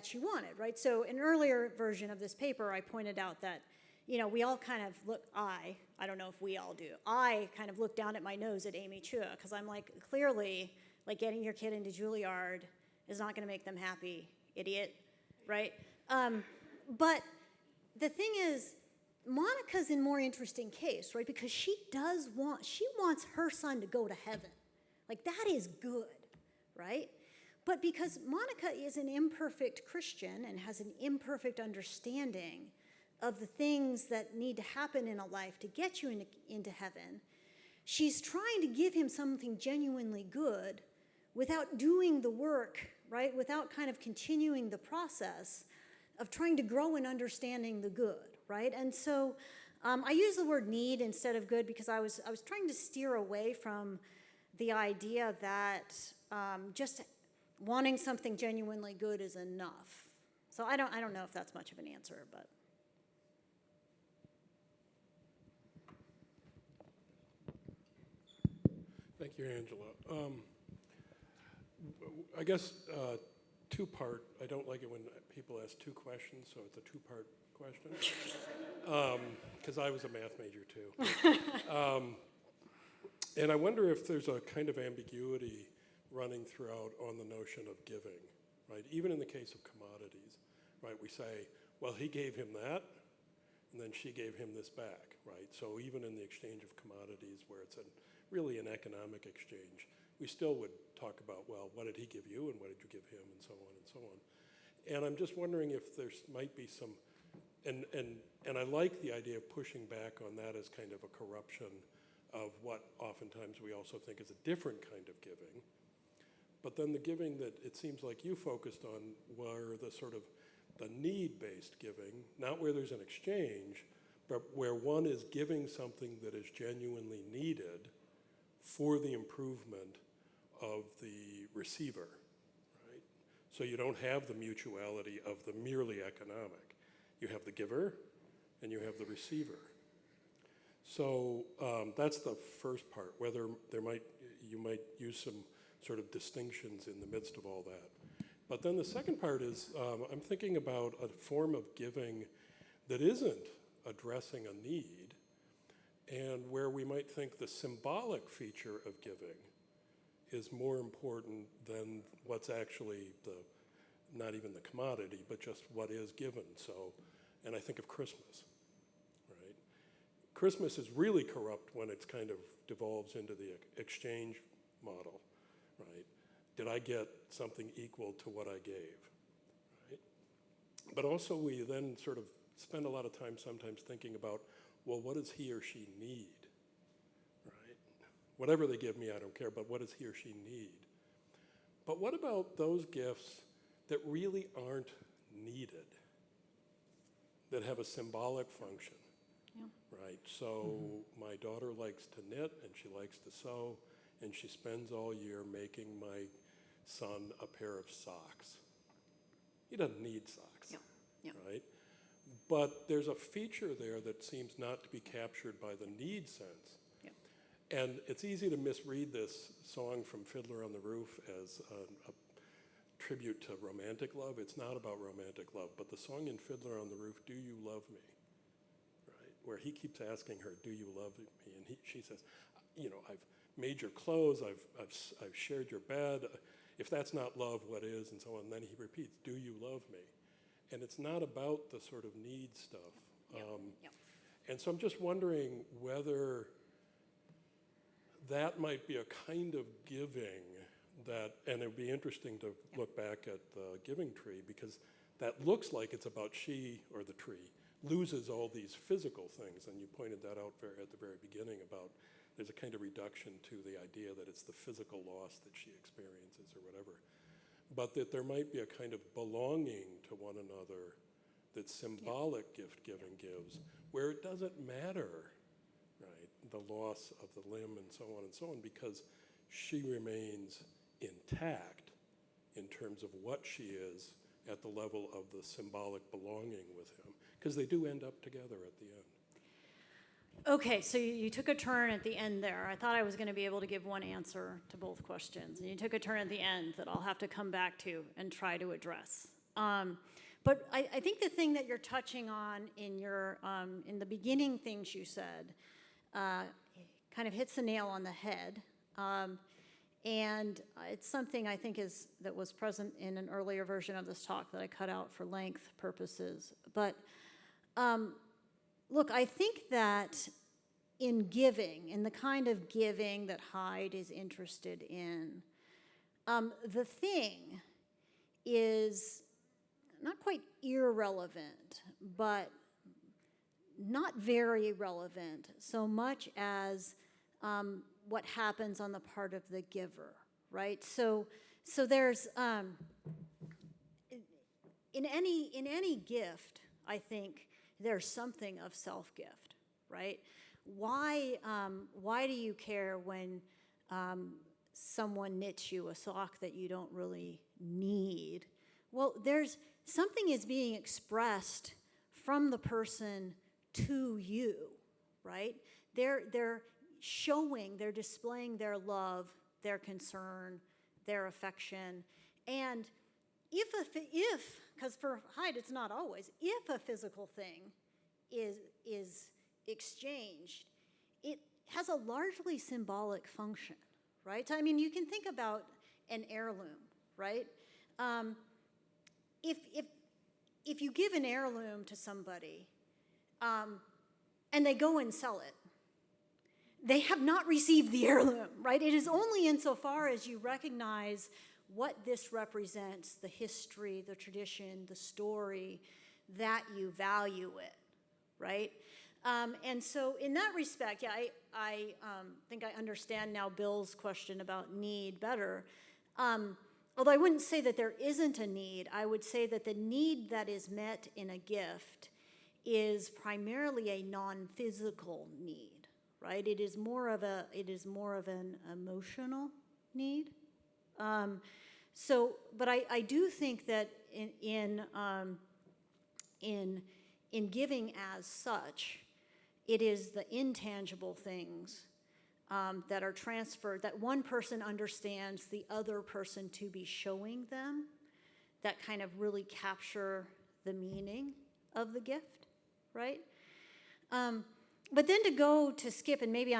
B: she wanted, right? So an earlier version of this paper, I pointed out that, we all kind of I don't know if we all do, I kind of look down at my nose at Amy Chua, because I'm like, clearly, like getting your kid into Juilliard is not going to make them happy, idiot, right? But the thing is, Monica's in a more interesting case, right? Because she wants her son to go to heaven. Like, that is good, right? But because Monica is an imperfect Christian and has an imperfect understanding of the things that need to happen in a life to get you into heaven, she's trying to give him something genuinely good without doing the work, right? Without kind of continuing the process of trying to grow in understanding the good, right? And so I use the word need instead of good because I was trying to steer away from the idea that just wanting something genuinely good is enough. So I don't know if that's much of an answer, but.
D: Thank you, Angela. I guess two-part. I don't like it when people ask two questions, so it's a two-part question, because I was a math major too. And I wonder if there's a kind of ambiguity running throughout on the notion of giving, right? Even in the case of commodities, right? We say, well, he gave him that, and then she gave him this back, right? So even in the exchange of commodities where it's really an economic exchange, we still would talk about, well, what did he give you and what did you give him, and so on and so on. And I'm just wondering if there might be some, and I like the idea of pushing back on that as kind of a corruption of what oftentimes we also think is a different kind of giving. But then the giving that it seems like you focused on were the sort of the need-based giving, not where there's an exchange, but where one is giving something that is genuinely needed for the improvement of the receiver, right? So you don't have the mutuality of the merely economic. You have the giver and you have the receiver. So that's the first part, whether you might use some sort of distinctions in the midst of all that. But then the second part is I'm thinking about a form of giving that isn't addressing a need, and where we might think the symbolic feature of giving is more important than what's actually not even the commodity, but just what is given. So, and I think of Christmas. Christmas is really corrupt when it kind of devolves into the exchange model, right? Did I get something equal to what I gave, right? But also we then sort of spend a lot of time sometimes thinking about, well, what does he or she need, right? Whatever they give me, I don't care, but what does he or she need? But what about those gifts that really aren't needed, that have a symbolic function? Right, so my daughter likes to knit and she likes to sew, and she spends all year making my son a pair of socks. He doesn't need socks, right? But there's a feature there that seems not to be captured by the need sense. And it's easy to misread this song from Fiddler on the Roof as a tribute to romantic love. It's not about romantic love, but the song in Fiddler on the Roof, Do You Love Me? Where he keeps asking her, do you love me? And she says, you know, I've made your clothes, I've shared your bed. If that's not love, what is? And so on. And then he repeats, do you love me? And it's not about the sort of need stuff. And so I'm just wondering whether that might be a kind of giving that, and it would be interesting to look back at the giving tree, because that looks like it's about she, or the tree, loses all these physical things, and you pointed that out at the very beginning about there's a kind of reduction to the idea that it's the physical loss that she experiences or whatever, but that there might be a kind of belonging to one another that symbolic gift giving gives, where it doesn't matter, right, the loss of the limb and so on and so on, because she remains intact in terms of what she is at the level of the symbolic belonging with him, because they do end up together at the end.
B: Okay, so you took a turn at the end there. I thought I was going to be able to give one answer to both questions, and you took a turn at the end that I'll have to come back to and try to address. But I think the thing that you're touching on in your in the beginning things you said kind of hits the nail on the head. And it's something I think that was present in an earlier version of this talk that I cut out for length purposes. But look, I think that in giving, in the kind of giving that Hyde is interested in, the thing is not quite irrelevant, but not very relevant so much as what happens on the part of the giver, right? So there's in any gift, I think there's something of self-gift, right? Why do you care when someone knits you a sock that you don't really need? Well, there's something is being expressed from the person to you, right? They're showing, they're displaying their love, their concern, their affection, and because for Hyde it's not always, if a physical thing is exchanged, it has a largely symbolic function, right? I mean, you can think about an heirloom, right? If you give an heirloom to somebody and they go and sell it, they have not received the heirloom, right? It is only insofar as you recognize what this represents, the history, the tradition, the story, that you value it, right? And so in that respect, yeah, I think I understand now Bill's question about need better. Although I wouldn't say that there isn't a need, I would say that the need that is met in a gift is primarily a non-physical need, right? It is more of an emotional need. But I do think that in giving as such, it is the intangible things that are transferred, that one person understands the other person to be showing them, that kind of really capture the meaning of the gift, right? But then to skip, and maybe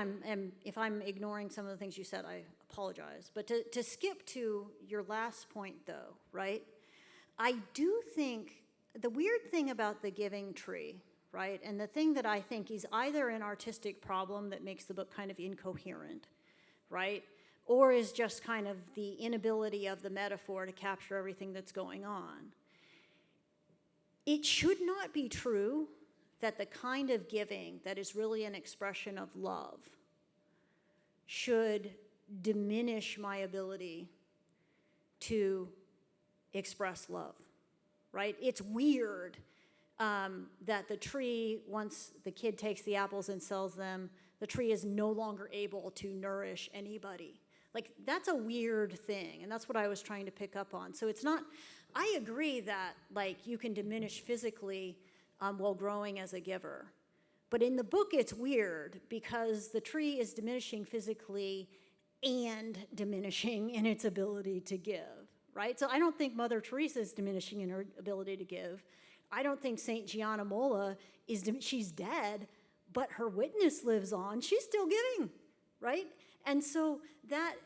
B: if I'm ignoring some of the things you said, I apologize, but to skip to your last point though, right? I do think the weird thing about the giving tree, right, and the thing that I think is either an artistic problem that makes the book kind of incoherent, right, or is just kind of the inability of the metaphor to capture everything that's going on. It should not be true that the kind of giving that is really an expression of love should diminish my ability to express love, right? It's weird that the tree, once the kid takes the apples and sells them, the tree is no longer able to nourish anybody. Like, that's a weird thing, and that's what I was trying to pick up on. So it's not, I agree that, like, you can diminish physically while growing as a giver. But in the book, it's weird because the tree is diminishing physically and diminishing in its ability to give, right? So I don't think Mother Teresa is diminishing in her ability to give. I don't think St. Gianna Molla she's dead, but her witness lives on. She's still giving, right? And so that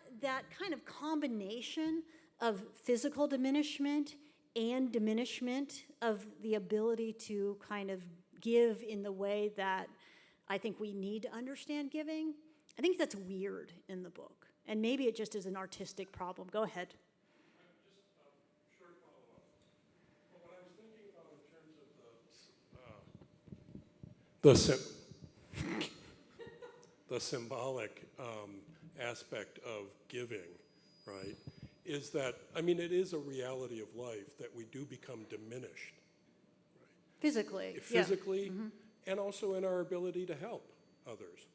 B: kind of combination of physical diminishment and diminishment of the ability to kind of give in the way that I think we need to understand giving, I think that's weird in the book. And maybe it just is an artistic problem. Go ahead.
D: Short follow-up. Well, what I was thinking about in terms of the symbolic aspect of giving, right, is that, I mean, it is a reality of life that we do become diminished.
B: Physically.
D: Physically, and also in our ability to help others,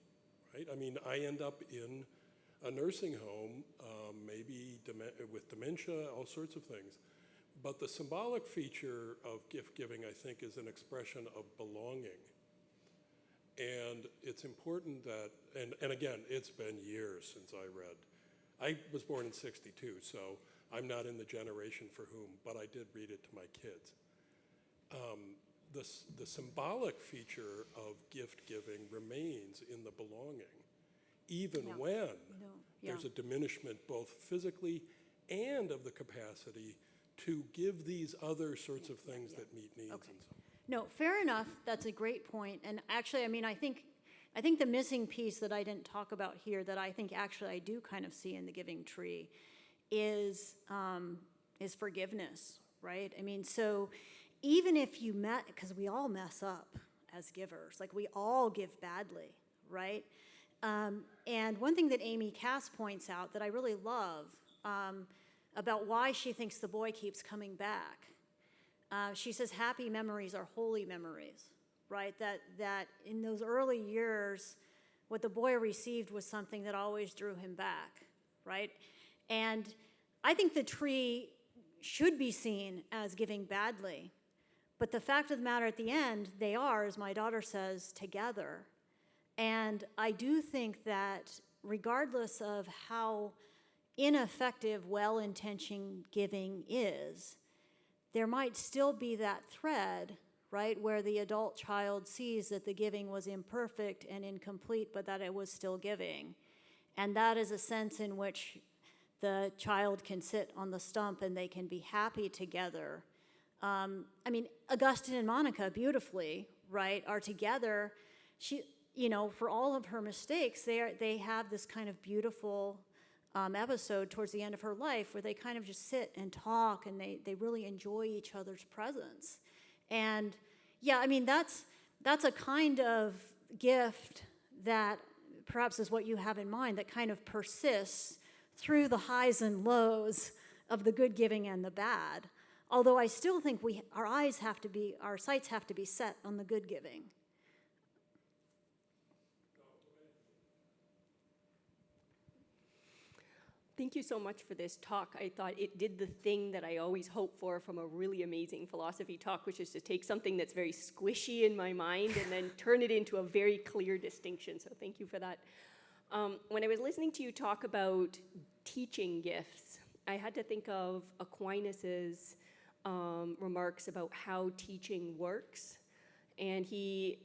D: right? I mean, I end up in a nursing home, maybe with dementia, all sorts of things. But the symbolic feature of gift giving, I think, is an expression of belonging. And it's important that, and again, it's been years since I read. I was born in '62, so I'm not in the generation for whom, but I did read it to my kids. The symbolic feature of gift giving remains in the belonging, even when there's a diminishment both physically and of the capacity to give these other sorts of things that meet needs and so on.
B: No, fair enough. That's a great point. And actually, I mean, I think the missing piece that I didn't talk about here that I think actually I do kind of see in the giving tree is forgiveness, right? I mean, so even if you because we all mess up as givers, like we all give badly, right? And one thing that Amy Cass points out that I really love about why she thinks the boy keeps coming back, she says happy memories are holy memories, right? That in those early years, what the boy received was something that always drew him back, right? And I think the tree should be seen as giving badly, but the fact of the matter at the end, they are, as my daughter says, together. And I do think that regardless of how ineffective well-intentioned giving is, there might still be that thread, right, where the adult child sees that the giving was imperfect and incomplete, but that it was still giving. And that is a sense in which the child can sit on the stump and they can be happy together. I mean, Augustine and Monica beautifully, right, are together. She, you know, for all of her mistakes, they have this kind of beautiful episode towards the end of her life where they kind of just sit and talk and they really enjoy each other's presence. And yeah, I mean, that's a kind of gift that perhaps is what you have in mind, that kind of persists through the highs and lows of the good giving and the bad. Although I still think our sights have to be set on the good giving.
E: Thank you so much for this talk. I thought it did the thing that I always hope for from a really amazing philosophy talk, which is to take something that's very squishy in my mind and then turn it into a very clear distinction. So thank you for that. When I was listening to you talk about teaching gifts, I had to think of Aquinas's remarks about how teaching works. And he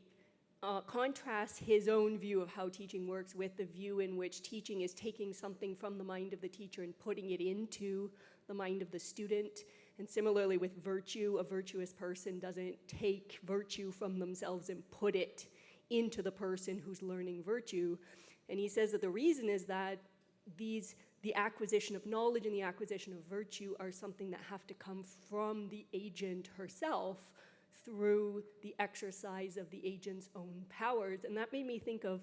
E: contrasts his own view of how teaching works with the view in which teaching is taking something from the mind of the teacher and putting it into the mind of the student. And similarly with virtue, a virtuous person doesn't take virtue from themselves and put it into the person who's learning virtue. And he says that the reason is that the acquisition of knowledge and the acquisition of virtue are something that have to come from the agent herself through the exercise of the agent's own powers. And that made me think of,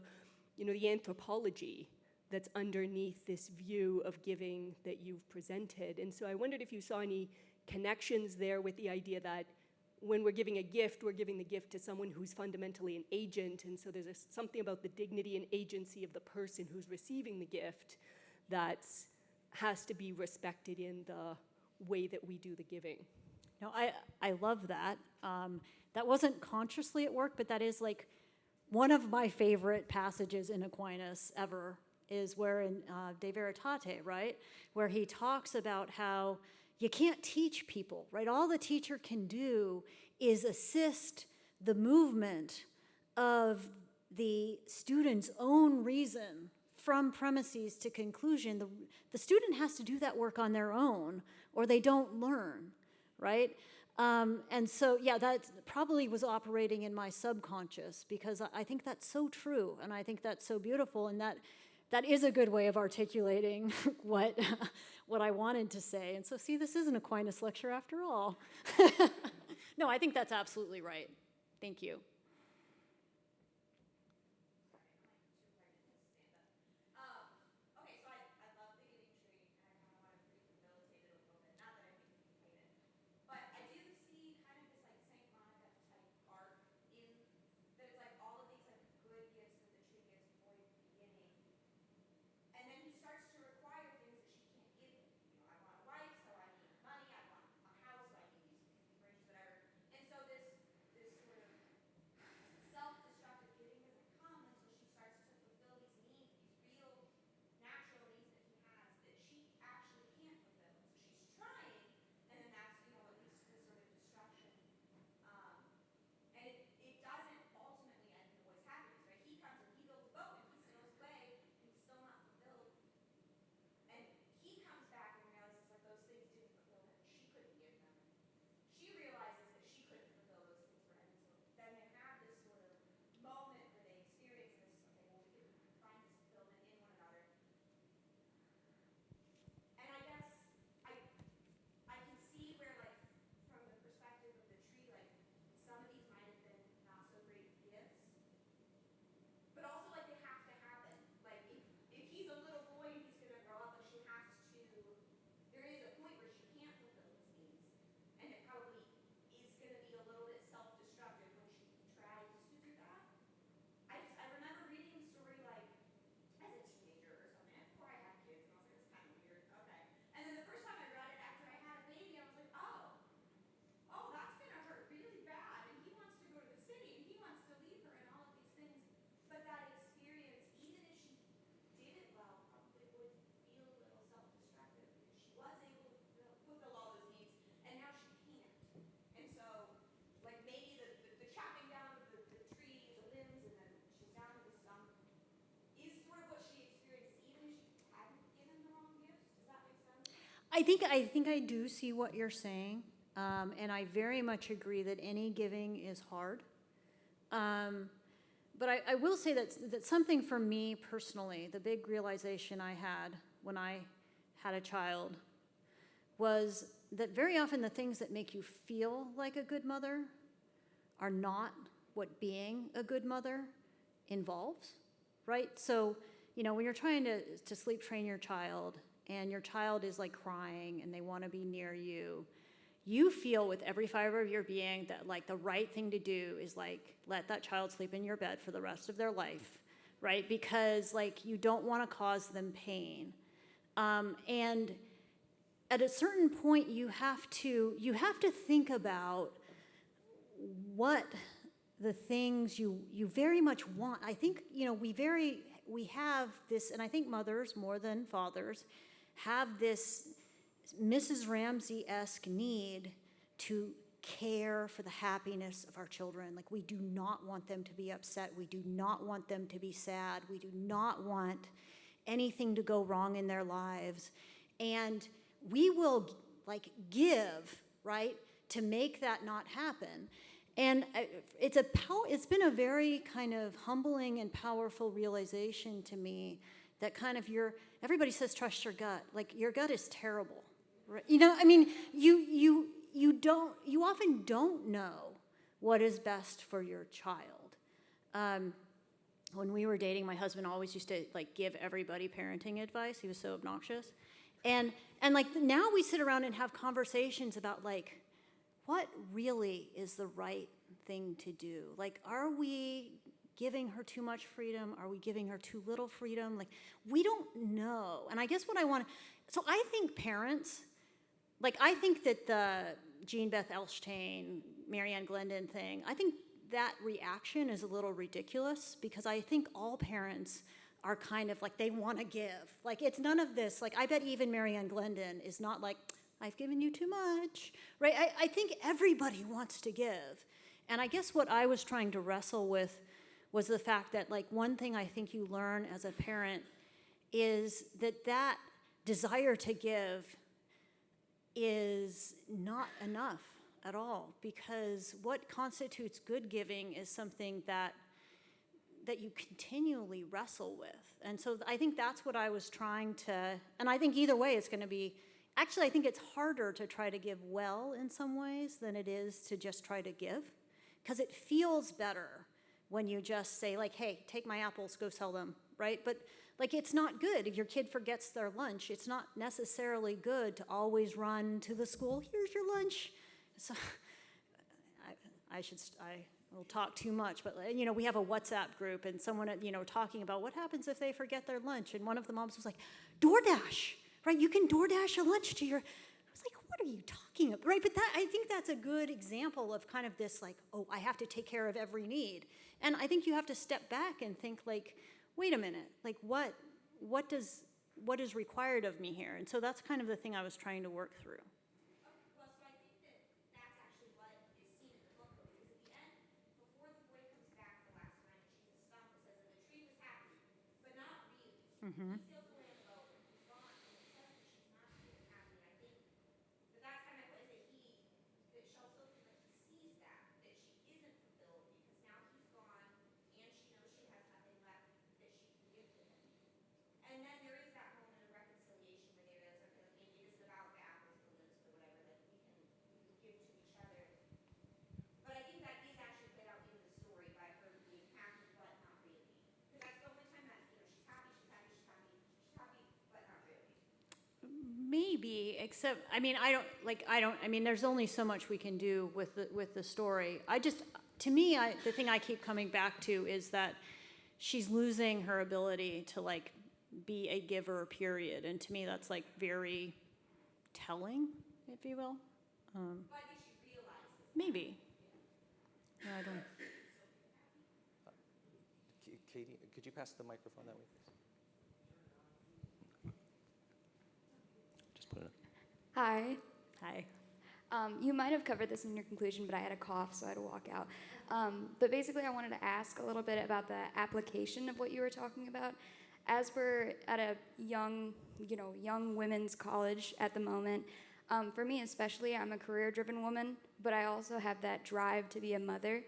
E: the anthropology that's underneath this view of giving that you've presented. And so I wondered if you saw any connections there with the idea that when we're giving a gift, we're giving the gift to someone who's fundamentally an agent. And so there's something about the dignity and agency of the person who's receiving the gift that has to be respected in the way that we do the giving.
B: No, I love that. That wasn't consciously at work, but that is like one of my favorite passages in Aquinas ever is where in De Veritate, right? Where he talks about how you can't teach people, right? All the teacher can do is assist the movement of the student's own reason from premises to conclusion. The student has to do that work on their own or they don't learn, right? And so, yeah, that probably was operating in my subconscious because I think that's so true and I think that's so beautiful, and that is a good way of articulating what I wanted to say. And so, see, this is an Aquinas lecture after all. No, I think that's absolutely right. Thank you. I think I do see what you're saying, and I very much agree that any giving is hard. But I will say that something for me personally, the big realization I had when I had a child was that very often the things that make you feel like a good mother are not what being a good mother involves, right? So, when you're trying to sleep train your child and your child is like crying and they want to be near you, you feel with every fiber of your being that like the right thing to do is like let that child sleep in your bed for the rest of their life, right? Because like you don't want to cause them pain. And at a certain point you have to think about what the things you very much want. I think, we have this, and I think mothers more than fathers have this Mrs. Ramsey-esque need to care for the happiness of our children. Like, we do not want them to be upset. We do not want them to be sad. We do not want anything to go wrong in their lives. And we will, like, give, right, to make that not happen. And it's been a very kind of humbling and powerful realization to me that kind of everybody says trust your gut. Like, your gut is terrible. Right? You often don't know what is best for your child. When we were dating, my husband always used to like give everybody parenting advice. He was so obnoxious. And like now we sit around and have conversations about like, what really is the right thing to do? Like, are we giving her too much freedom? Are we giving her too little freedom? Like, we don't know. And I guess so I think parents, like I think that the Jean Beth Elshtain, Marianne Glendon thing, I think that reaction is a little ridiculous because I think all parents are kind of like, they want to give. Like, it's none of this. Like, I bet even Marianne Glendon is not like, I've given you too much, right? I think everybody wants to give. And I guess what I was trying to wrestle with was the fact that, like, one thing I think you learn as a parent is that desire to give is not enough at all, because what constitutes good giving is something that you continually wrestle with. And so I think that's what I was trying to, and I think either way it's going to be, actually I think it's harder to try to give well in some ways than it is to just try to give, because it feels better when you just say like, hey, take my apples, go sell them, right? But like, it's not good if your kid forgets their lunch. It's not necessarily good to always run to the school, here's your lunch. So I will talk too much, but we have a WhatsApp group and someone, talking about what happens if they forget their lunch. And one of the moms was like, DoorDash, right? You can DoorDash a lunch to your, I was like, what are you talking about, right? But I think that's a good example of kind of this like, oh, I have to take care of every need. And I think you have to step back and think like, wait a minute, like what is required of me here? And so that's kind of the thing I was trying to work through.
F: Well, so I think that's actually what is seen in the book, though, because at the end, before the boy comes back the last time and she's a stump, it says that the tree was happy, but not really.
B: Mm-hmm.
F: He feels the way about when he's gone, and it says that she's not feeling happy. I think that that's kind of what is that Shel Silverstein, he sees that she isn't fulfilled because now he's gone and she knows she has nothing left that she can give to him. And then there is that moment of reconciliation where they realize, okay, maybe it isn't about the apples, the lips, or whatever that we can give to each other. But I think that is actually played out in the story by her being happy but not really. Because that's the only time that she's happy, but not really.
B: Maybe, except I mean, there's only so much we can do with the story. To me, the thing I keep coming back to is that she's losing her ability to like be a giver, period. And to me, that's like very telling, if you will.
F: But I think she realizes.
B: Maybe. No, I don't.
A: Katie, could you pass the microphone that way, please? Just put it in.
G: Hi.
B: Hi.
G: You might have covered this in your conclusion, but I had a cough, so I had to walk out. But basically, I wanted to ask a little bit about the application of what you were talking about. as we're at a young, young women's college at the moment, for me especially, I'm a career-driven woman, but I also have that drive to be a mother.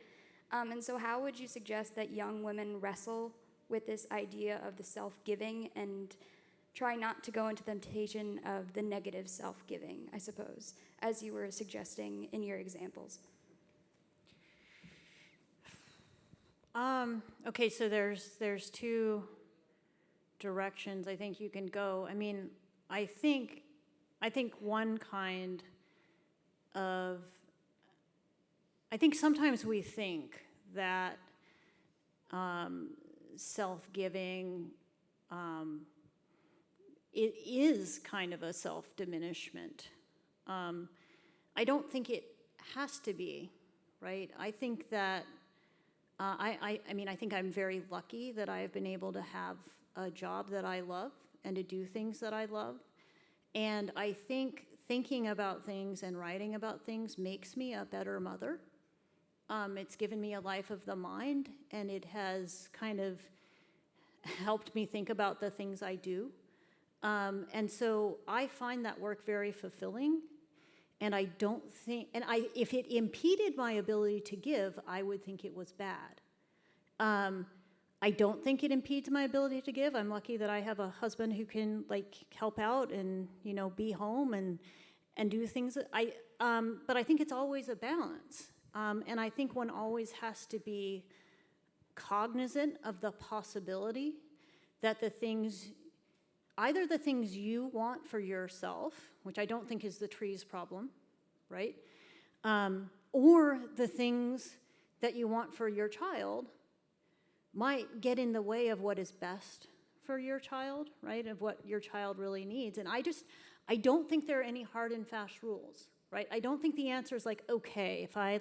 G: And so how would you suggest that young women wrestle with this idea of the self-giving and try not to go into the temptation of the negative self-giving, I suppose, as you were suggesting in your examples?
B: Okay, so there's two directions I think you can go. I mean, I think one kind of, I think sometimes we think that self-giving, it is kind of a self-diminishment. I don't think it has to be, right? I think that, I mean, I think I'm very lucky that I have been able to have a job that I love and to do things that I love. And I think thinking about things and writing about things makes me a better mother. It's given me a life of the mind, and it has kind of helped me think about the things I do. And so I find that work very fulfilling. And I don't think, and if it impeded my ability to give, I would think it was bad. I don't think it impedes my ability to give. I'm lucky that I have a husband who can help out and be home and do things. But I think it's always a balance, and I think one always has to be cognizant of the possibility that either the things you want for yourself, which I don't think is the tree's problem, right? Or the things that you want for your child might get in the way of what is best for your child, right? Of what your child really needs. And I don't think there are any hard and fast rules, right? I don't think the answer is okay, if I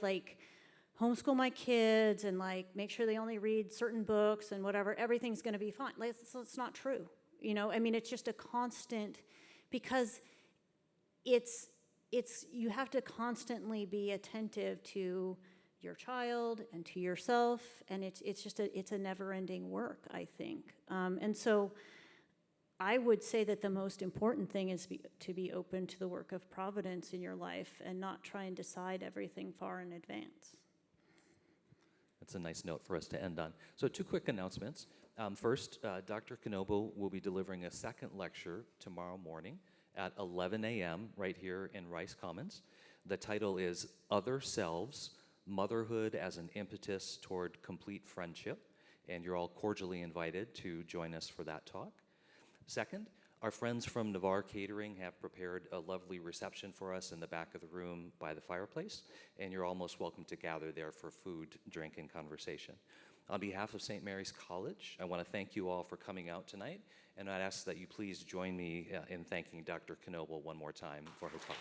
B: homeschool my kids and make sure they only read certain books and whatever, everything's gonna be fine. It's not true. I mean, it's just a constant, because you have to constantly be attentive to your child and to yourself, and it's a never-ending work, I think. And so I would say that the most important thing is to be open to the work of providence in your life and not try and decide everything far in advance.
A: That's a nice note for us to end on. So 2 quick announcements. First, Dr. Knobel will be delivering a second lecture tomorrow morning at 11 a.m. right here in Rice Commons. The title is Other Selves, Motherhood as an Impetus Toward Complete Friendship, and you're all cordially invited to join us for that talk. Second, our friends from Navarre Catering have prepared a lovely reception for us in the back of the room by the fireplace, and you're all most welcome to gather there for food, drink, and conversation. On behalf of St. Mary's College, I want to thank you all for coming out tonight, and I'd ask that you please join me in thanking Dr. Knobel one more time for her talk.